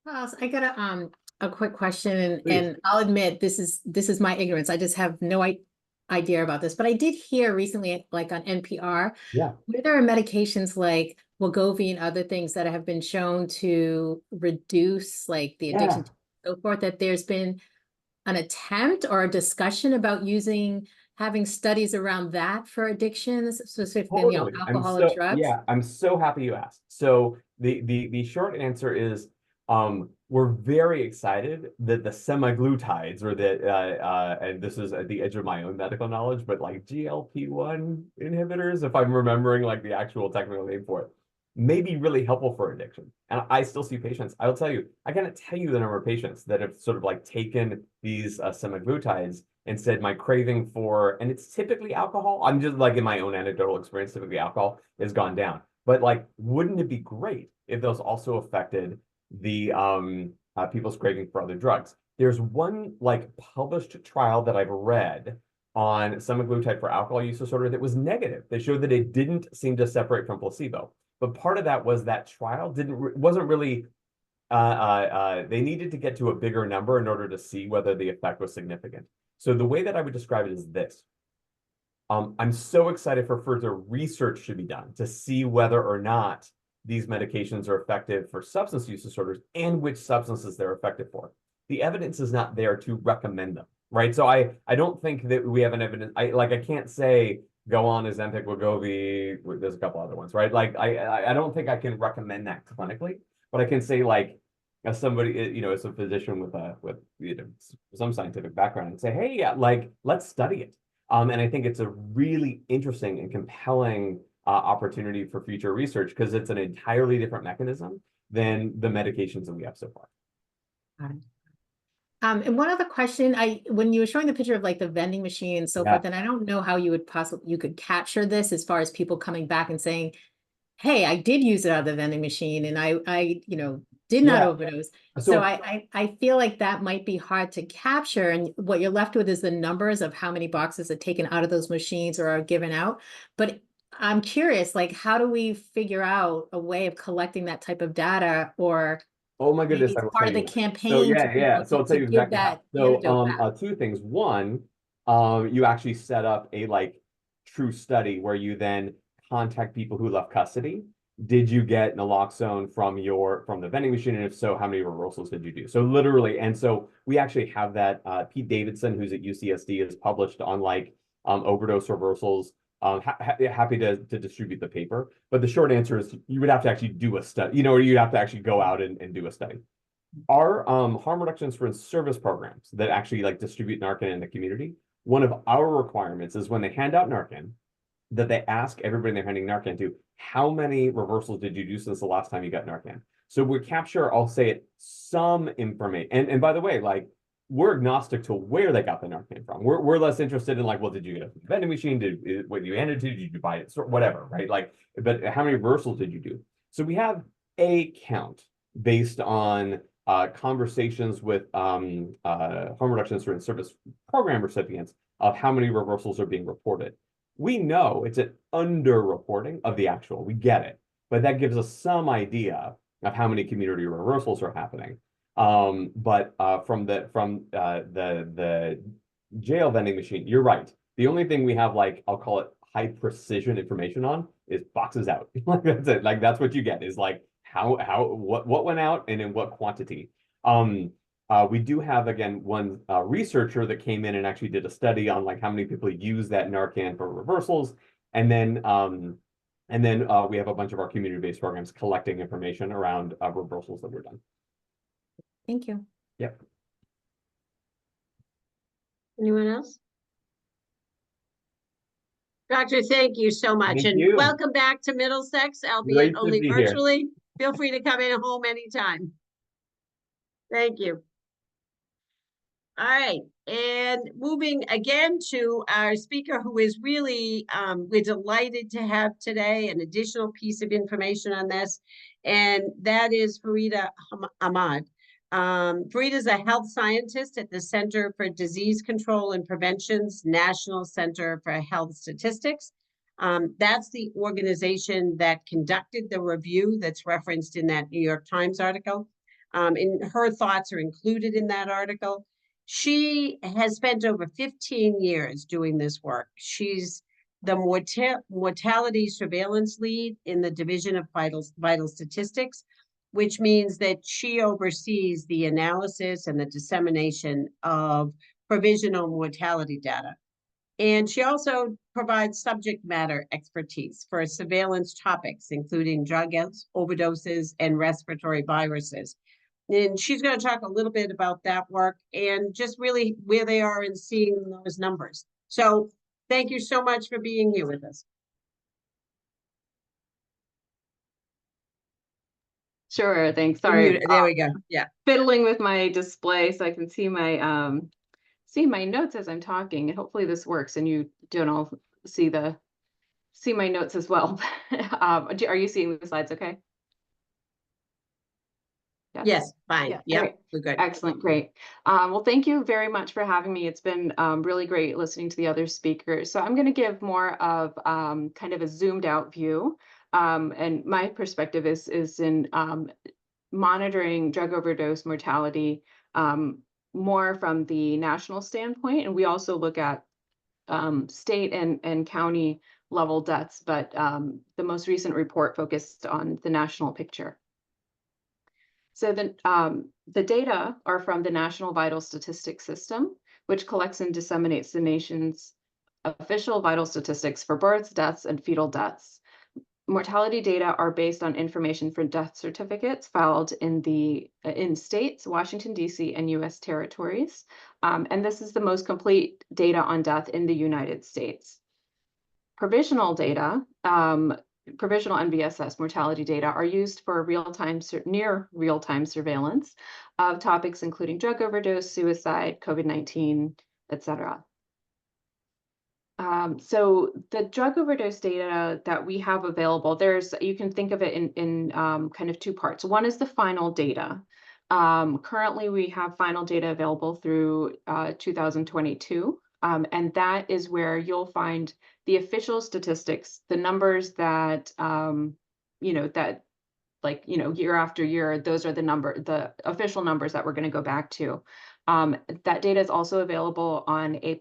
Speaker 5: Charles, I got a quick question,
Speaker 4: Please.
Speaker 5: and I'll admit this is my ignorance. I just have no idea about this, but I did hear recently, like on NPR,
Speaker 4: Yeah.
Speaker 5: where there are medications like Wegovy and other things that have been shown to reduce like the addiction to so forth, that there's been an attempt or a discussion about having studies around that for addictions, specifically, you know,
Speaker 4: Totally.
Speaker 5: alcohol or drugs.
Speaker 4: Yeah, I'm so happy you asked. So the short answer is we're very excited that the semaglutides, or that and this is at the edge of my own medical knowledge, but like GLP-1 inhibitors, if I'm remembering like the actual technical name for it, may be really helpful for addiction. And I still see patients. I will tell you, I cannot tell you the number of patients that have sort of like taken these semaglutides and said my craving for, and it's typically alcohol. I'm just like in my own anecdotal experience, typically alcohol has gone down. But like, wouldn't it be great if those also affected the people's craving for other drugs? There's one like published trial that I've read on semaglutide for alcohol use disorder that was negative. They showed that it didn't seem to separate from placebo. But part of that was that trial wasn't really they needed to get to a bigger number in order to see whether the effect was significant. So the way that I would describe it is this. I'm so excited for further research to be done to see whether or not these medications are effective for substance use disorders and which substances they're effective for. The evidence is not there to recommend them, right? So I don't think that we have an evidence. I can't say go on Ozempic, Wegovy. There's a couple other ones, right? Like I don't think I can recommend that clinically, but I can say like as somebody, you know, as a physician with you know, some scientific background, and say, hey, yeah, like let's study it. And I think it's a really interesting and compelling opportunity for future research because it's an entirely different mechanism than the medications that we have so far.
Speaker 5: Got it. And one other question, when you were showing the picture of like the vending machine and so forth, and I don't know how you could capture this as far as people coming back and saying, hey, I did use it out of the vending machine and I you know, did not overdose. So I feel like that might be hard to capture. And what you're left with is the numbers of how many boxes are taken out of those machines or are given out. But I'm curious, like, how do we figure out a way of collecting that type of data, or
Speaker 4: oh my goodness,
Speaker 5: maybe
Speaker 4: I will
Speaker 5: it's part
Speaker 4: tell
Speaker 5: of the
Speaker 4: you.
Speaker 5: campaign?
Speaker 4: So I'll tell you exactly how. So two things. One, you actually set up a like true study where you then contact people who left custody. Did you get naloxone from the vending machine? And if so, how many reversals did you do? So literally, and so we actually have that. Pete Davidson, who's at UCSD, has published on like overdose reversals Happy to distribute the paper. But the short answer is you would have to actually do a study, or you'd have to actually go out and do a study. Our harm reductions for service programs that actually like distribute Narcan in the community, one of our requirements is when they hand out Narcan, that they ask everybody they're handing Narcan to, how many reversals did you do since the last time you got Narcan? So we capture, I'll say it, some information. And by the way, like, we're agnostic to where they got the Narcan from. We're less interested in like, well, did you get it from the vending machine? What you handed to? Did you buy it? Whatever, right? Like, but how many reversals did you do? So we have a count based on conversations with harm reduction and service program recipients of how many reversals are being reported. We know it's an underreporting of the actual. We get it, but that gives us some idea of how many community reversals are happening. But from the jail vending machine, you're right. The only thing we have, like, I'll call it high precision information on is boxes out. Like, that's it. Like, that's what you get is like what went out and in what quantity. We do have, again, one researcher that came in and actually did a study on like how many people use that Narcan for reversals. And then we have a bunch of our community-based programs collecting information around reversals that were done.
Speaker 5: Thank you.
Speaker 4: Yep.
Speaker 1: Anyone else? Doctor, thank you so much.
Speaker 4: Thank
Speaker 1: And
Speaker 4: you.
Speaker 1: welcome back to Middlesex,
Speaker 4: Great
Speaker 1: albeit
Speaker 4: to
Speaker 1: only
Speaker 4: be here.
Speaker 1: virtually. Feel free to come in home anytime. Thank you. All right, and moving again to our speaker who is really, we're delighted to have today an additional piece of information on this, and that is Farida Ahmad. Farida is a health scientist at the Center for Disease Control and Prevention's National Center for Health Statistics. That's the organization that conducted the review that's referenced in that New York Times article. And her thoughts are included in that article. She has spent over 15 years doing this work. She's the mortality surveillance lead in the Division of Vital Statistics, which means that she oversees the analysis and the dissemination of provisional mortality data. And she also provides subject matter expertise for surveillance topics, including drug overdoses and respiratory viruses. And she's going to talk a little bit about that work and just really where they are in seeing those numbers. So thank you so much for being here with us.
Speaker 6: Sure, thanks. Sorry.
Speaker 1: There we go. Yeah.
Speaker 6: Fiddling with my display so I can see my notes as I'm talking, and hopefully this works and you don't all see my notes as well. Are you seeing the slides okay?
Speaker 1: Yes, fine.
Speaker 6: Yeah,
Speaker 1: Yeah,
Speaker 6: great.
Speaker 1: we're good.
Speaker 6: Excellent, great. Well, thank you very much for having me. It's been really great listening to the other speakers. So I'm going to give more of kind of a zoomed out view. And my perspective is in monitoring drug overdose mortality more from the national standpoint. And we also look at state and county level deaths, but the most recent report focused on the national picture. So the data are from the National Vital Statistics System, which collects and disseminates the nation's official vital statistics for births, deaths, and fetal deaths. Mortality data are based on information from death certificates filed in states, Washington, D.C., and U.S. territories. And this is the most complete data on death in the United States. Provisional data, provisional NVSS mortality data are used for near real-time surveillance of topics including drug overdose, suicide, COVID-19, etc. So the drug overdose data that we have available, you can think of it in kind of two parts. One is the final data. Currently, we have final data available through 2022. And that is where you'll find the official statistics, the numbers that, year after year, those are the official numbers that we're going to go back to. That data is also available on a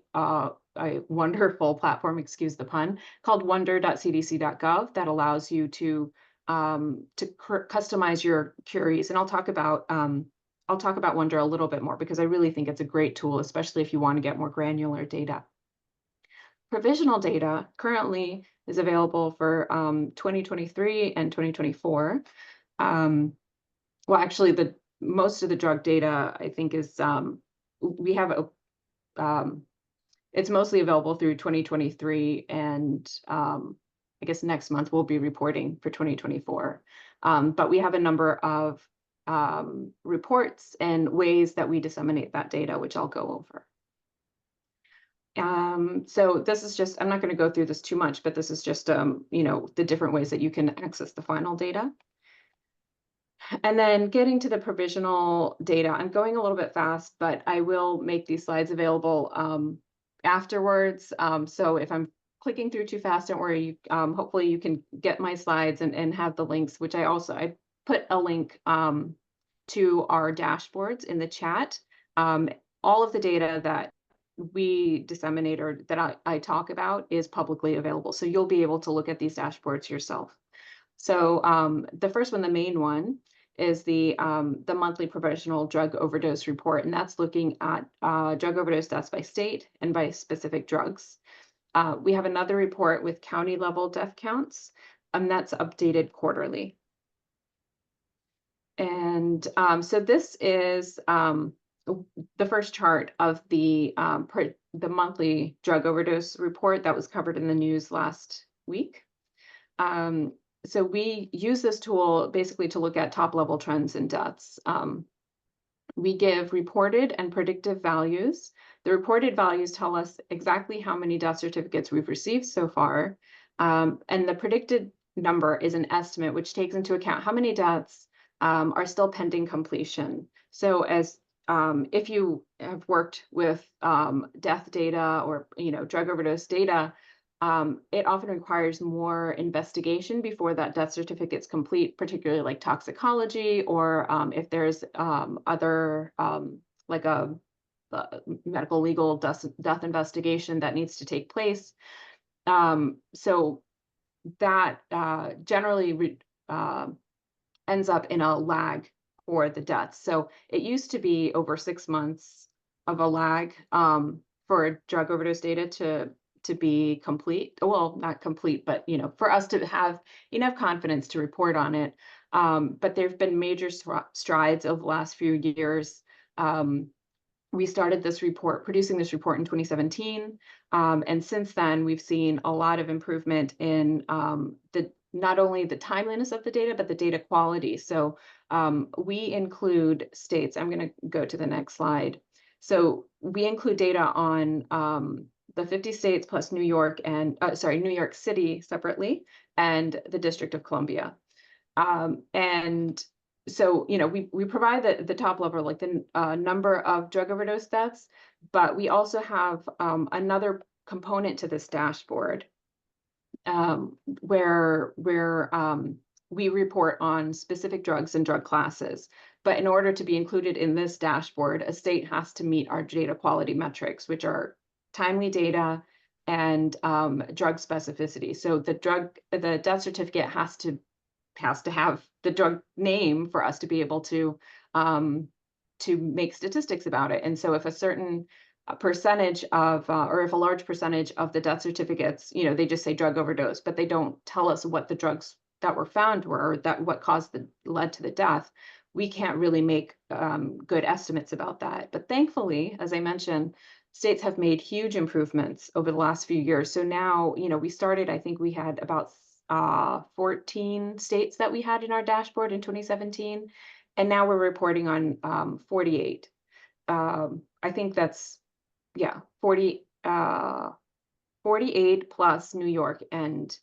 Speaker 6: wonderful platform, excuse the pun, called wonder.cdc.gov that allows you to customize your queries. And I'll talk about Wonder a little bit more because I really think it's a great tool, especially if you want to get more granular data. provisional data currently is available for 2023 and 2024. Well, actually, most of the drug data, I think, is we have it's mostly available through 2023, and I guess next month we'll be reporting for 2024. But we have a number of reports and ways that we disseminate that data, which I'll go over. So this is just, I'm not going to go through this too much, but this is just, you know, the different ways that you can access the final data. And then getting to the provisional data, I'm going a little bit fast, but I will make these slides available afterwards. So if I'm clicking through too fast, don't worry. Hopefully you can get my slides and have the links, which I put a link to our dashboards in the chat. All of the data that we disseminate or that I talk about is publicly available. So you'll be able to look at these dashboards yourself. So the first one, the main one, is the monthly provisional drug overdose report, and that's looking at drug overdose deaths by state and by specific drugs. We have another report with county level death counts, and that's updated quarterly. And so this is the first chart of the monthly drug overdose report that was covered in the news last week. So we use this tool basically to look at top level trends in deaths. We give reported and predictive values. The reported values tell us exactly how many death certificates we've received so far. And the predicted number is an estimate, which takes into account how many deaths are still pending completion. So as if you have worked with death data or, you know, drug overdose data, it often requires more investigation before that death certificate is complete, particularly like toxicology, or if there's other like a medical legal death investigation that needs to take place. So that generally ends up in a lag for the deaths. So it used to be over 6 months of a lag for drug overdose data to be complete. Well, not complete, but, you know, for us to have enough confidence to report on it. But there've been major strides over the last few years. We started producing this report in 2017. And since then, we've seen a lot of improvement in not only the timeliness of the data, but the data quality. So we include states. I'm going to go to the next slide. So we include data on the 50 states plus New York and New York City separately, and the District of Columbia. And so, you know, we provide the top level, like the number of drug overdose deaths, but we also have another component to this dashboard where we report on specific drugs and drug classes. But in order to be included in this dashboard, a state has to meet our data quality metrics, which are timely data and drug specificity. So the death certificate has to have the drug name for us to be able to make statistics about it. And so if a certain percentage of, or if a large percentage of the death certificates, you know, they just say drug overdose, but they don't tell us what the drugs that were found were, or that what led to the death, we can't really make good estimates about that. But thankfully, as I mentioned, states have made huge improvements over the last few years. So now, you know, we started, I think we had about 14 states that we had in our dashboard in 2017, and now we're reporting on 48. I think that's, yeah, 48 plus New York and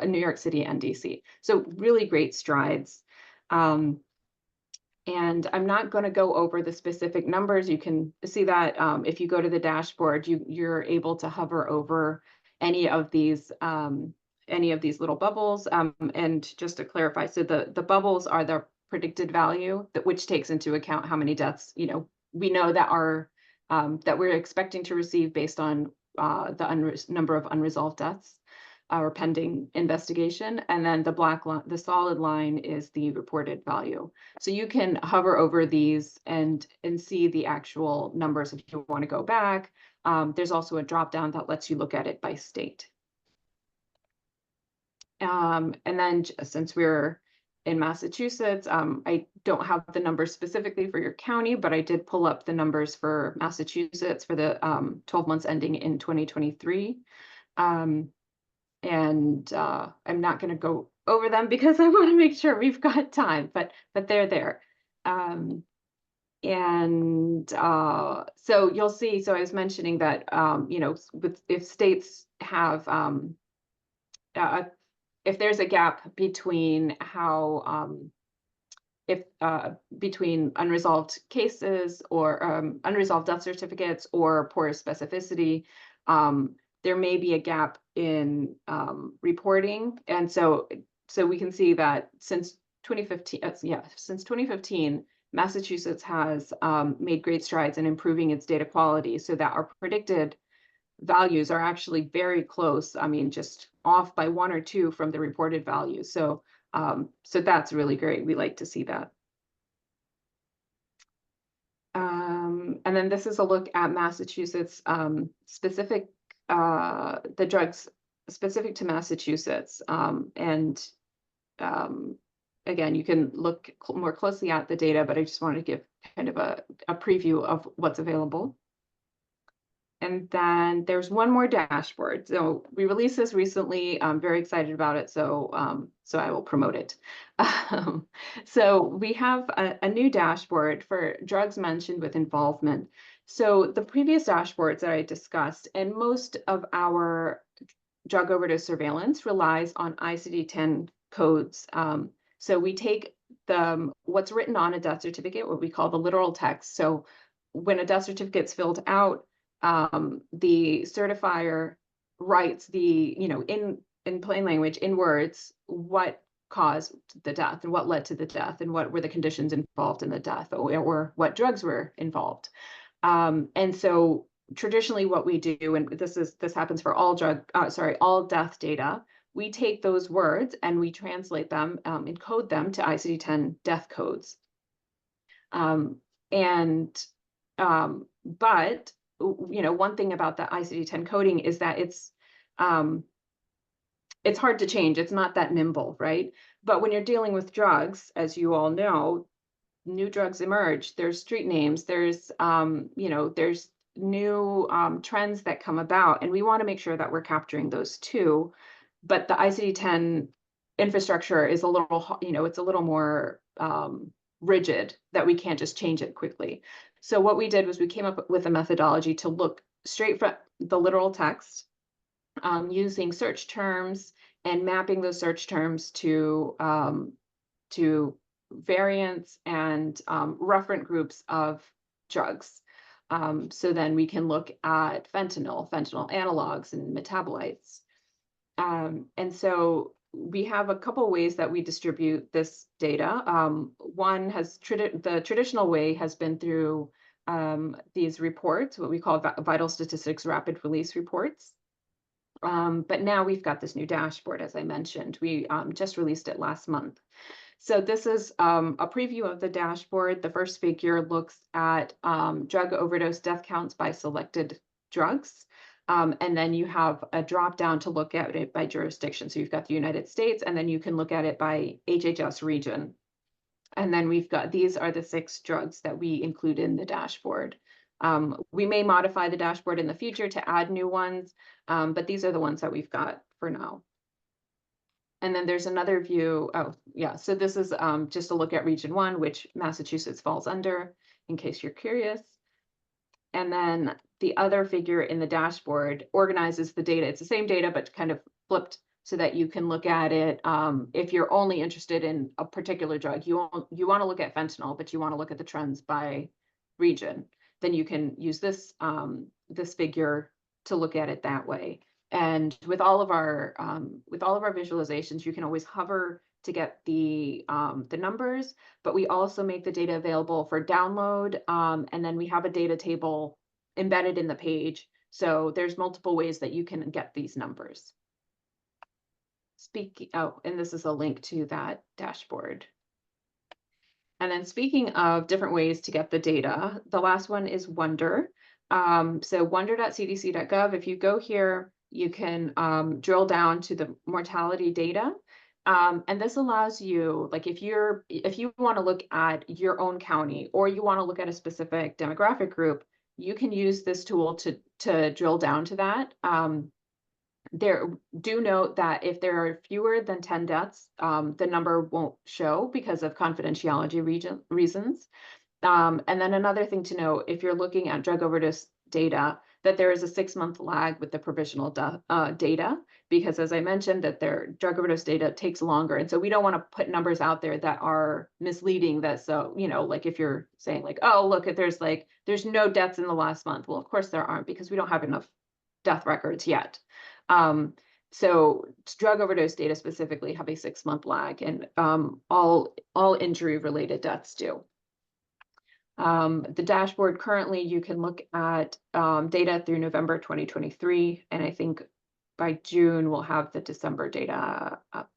Speaker 6: New York City and DC. So really great strides. And I'm not going to go over the specific numbers. You can see that if you go to the dashboard, you're able to hover over any of these little bubbles. And just to clarify, so the bubbles are the predicted value which takes into account how many deaths, you know, we know that are that we're expecting to receive based on the number of unresolved deaths or pending investigation. And then the black line, the solid line, is the reported value. So you can hover over these and see the actual numbers if you want to go back. there's also a drop down that lets you look at it by state. And then since we're in Massachusetts, I don't have the numbers specifically for your county, but I did pull up the numbers for Massachusetts for the 12 months ending in 2023. And I'm not going to go over them because I want to make sure we've got time, but they're there. So you'll see, so I was mentioning that, you know, if states have, if there's a gap between how, between unresolved cases or unresolved death certificates or poor specificity, there may be a gap in reporting. And so we can see that since 2015, since 2015, Massachusetts has made great strides in improving its data quality so that our predicted values are actually very close. I mean, just off by 1 or 2 from the reported values. So that's really great. We like to see that. And then this is a look at Massachusetts specific, the drugs specific to Massachusetts. Again, you can look more closely at the data, but I just wanted to give kind of a preview of what's available. And then there's one more dashboard. So we released this recently. I'm very excited about it. So I will promote it. So we have a new dashboard for drugs mentioned with involvement. So the previous dashboards that I discussed, and most of our drug overdose surveillance relies on ICD-10 codes. So we take what's written on a death certificate, what we call the literal text. So when a death certificate is filled out, the certifier writes in plain language, in words, what caused the death and what led to the death and what were the conditions involved in the death or what drugs were involved. And so traditionally what we do, and this happens for all death data, we take those words and we translate them, encode them to ICD-10 death codes. But you know, one thing about the ICD-10 coding is that it's hard to change. It's not that nimble, right? But when you're dealing with drugs, as you all know, new drugs emerge. There's street names. There's there's new trends that come about, and we want to make sure that we're capturing those too. But the ICD-10 infrastructure is a little, it's a little more rigid that we can't just change it quickly. So what we did was we came up with a methodology to look straight from the literal text, using search terms and mapping those search terms to variants and referent groups of drugs. So then we can look at fentanyl analogs, and metabolites. And so we have a couple ways that we distribute this data. One has the traditional way has been through these reports, what we call vital statistics rapid release reports. But now we've got this new dashboard, as I mentioned. We just released it last month. So this is a preview of the dashboard. The first figure looks at drug overdose death counts by selected drugs. And then you have a drop down to look at it by jurisdiction. So you've got the United States, and then you can look at it by HHS region. And then we've got, these are the 6 drugs that we include in the dashboard. We may modify the dashboard in the future to add new ones, but these are the ones that we've got for now. And then there's another view. Oh, yeah. So this is just a look at region 1, which Massachusetts falls under, in case you're curious. And then the other figure in the dashboard organizes the data. It's the same data, but kind of flipped so that you can look at it. If you're only interested in a particular drug, you want to look at fentanyl, but you want to look at the trends by region, then you can use this figure to look at it that way. And with all of our visualizations, you can always hover to get the numbers, but we also make the data available for download. And then we have a data table embedded in the page. So there's multiple ways that you can get these numbers. And this is a link to that dashboard. And then speaking of different ways to get the data, the last one is Wonder. So wonder.cdc.gov, if you go here, you can drill down to the mortality data. And this allows you, like if you want to look at your own county or you want to look at a specific demographic group, you can use this tool to drill down to that. Do note that if there are fewer than 10 deaths, the number won't show because of confidentiality reasons. And then another thing to note, if you're looking at drug overdose data, that there is a 6-month lag with the provisional data, because as I mentioned, that their drug overdose data takes longer. And so we don't want to put numbers out there that are misleading, that so, like if you're saying like, oh, look, there's no deaths in the last month. Well, of course there aren't, because we don't have enough death records yet. So drug overdose data specifically have a 6-month lag, and all injury related deaths do. The dashboard currently, you can look at data through November 2023, and I think by June we'll have the December data up.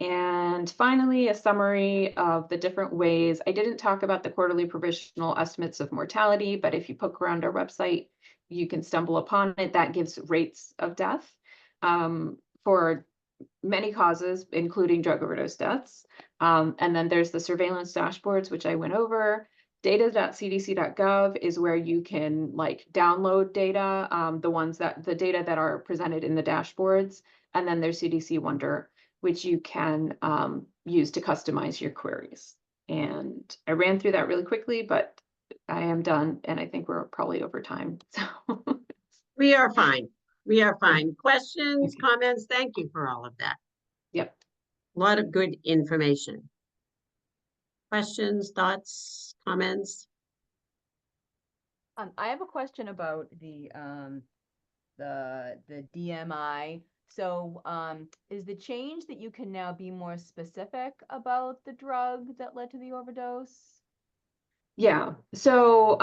Speaker 6: And finally, a summary of the different ways. I didn't talk about the quarterly provisional estimates of mortality, but if you poke around our website, you can stumble upon it. That gives rates of death for many causes, including drug overdose deaths. And then there's the surveillance dashboards, which I went over. Data.cdc.gov is where you can like download data, the data that are presented in the dashboards. And then there's CDC Wonder, which you can use to customize your queries. And I ran through that really quickly, but I am done, and I think we're probably over time. So
Speaker 1: We are fine. We are fine. Questions, comments? Thank you for all of that.
Speaker 6: yep.
Speaker 1: A lot of good information. Questions, thoughts, comments?
Speaker 2: I have a question about the DMI. So is the change that you can now be more specific about the drug that led to the overdose?
Speaker 6: Yeah. So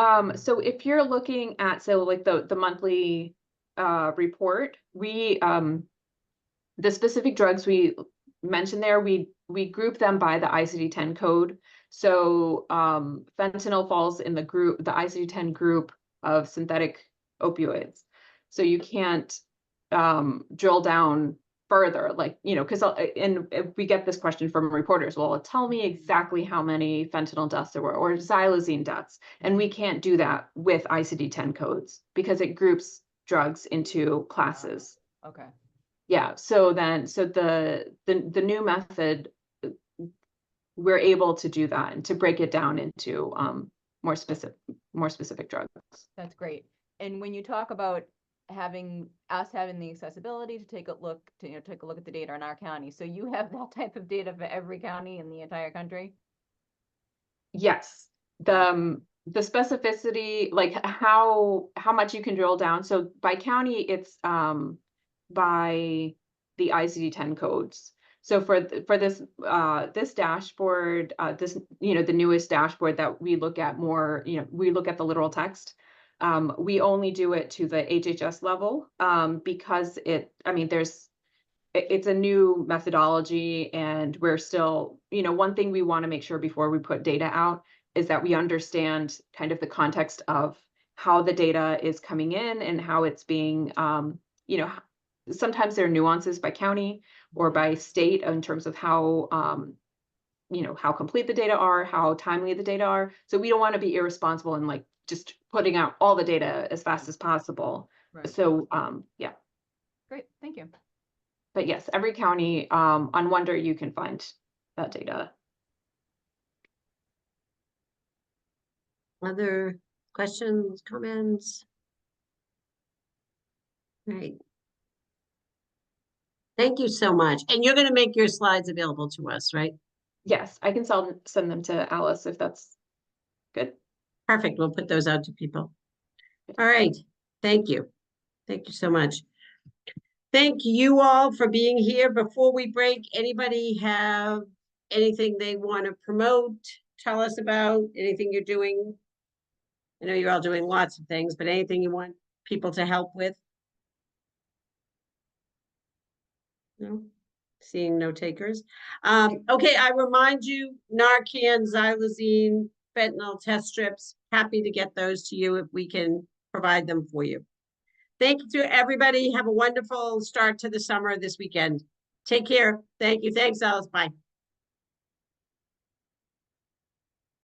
Speaker 6: if you're looking at, so like the monthly report, we the specific drugs we mentioned there, we group them by the ICD-10 code. So fentanyl falls in the ICD-10 group of synthetic opioids. So you can't drill down further, like, because and we get this question from reporters, well, tell me exactly how many fentanyl deaths there were or xylazine deaths. And we can't do that with ICD-10 codes because it groups drugs into classes.
Speaker 2: Okay.
Speaker 6: Yeah, so the new method, we're able to do that and to break it down into more specific drugs.
Speaker 2: That's great. And when you talk about having the accessibility to take a look at the data in our county, so you have that type of data for every county in the entire country?
Speaker 6: Yes, the specificity, like how much you can drill down. So by county, it's by the ICD-10 codes. So for this this dashboard, the newest dashboard that we look at more, we look at the literal text. We only do it to the HHS level because it's a new methodology, and we're still, one thing we want to make sure before we put data out is that we understand kind of the context of how the data is coming in and how it's being, sometimes there are nuances by county or by state in terms of how, how complete the data are, how timely the data are. So we don't want to be irresponsible and like just putting out all the data as fast as possible.
Speaker 2: Right.
Speaker 6: So, yeah.
Speaker 2: Great, thank you.
Speaker 6: But yes, every county on Wonder, you can find that data.
Speaker 1: Other questions, comments? Great. Thank you so much. And you're going to make your slides available to us, right?
Speaker 6: Yes, I can send them to Alice if that's good.
Speaker 1: Perfect. We'll put those out to people. All right. Thank you. Thank you so much. Thank you all for being here. Before we break, anybody have anything they want to promote, tell us about, anything you're doing? I know you're all doing lots of things, but anything you want people to help with? No? Seeing no takers. Okay, I remind you, Narcan, xylazine, fentanyl test strips, happy to get those to you if we can provide them for you. Thank you to everybody. Have a wonderful start to the summer this weekend. Take care. Thank you. Thanks, Alice. Bye.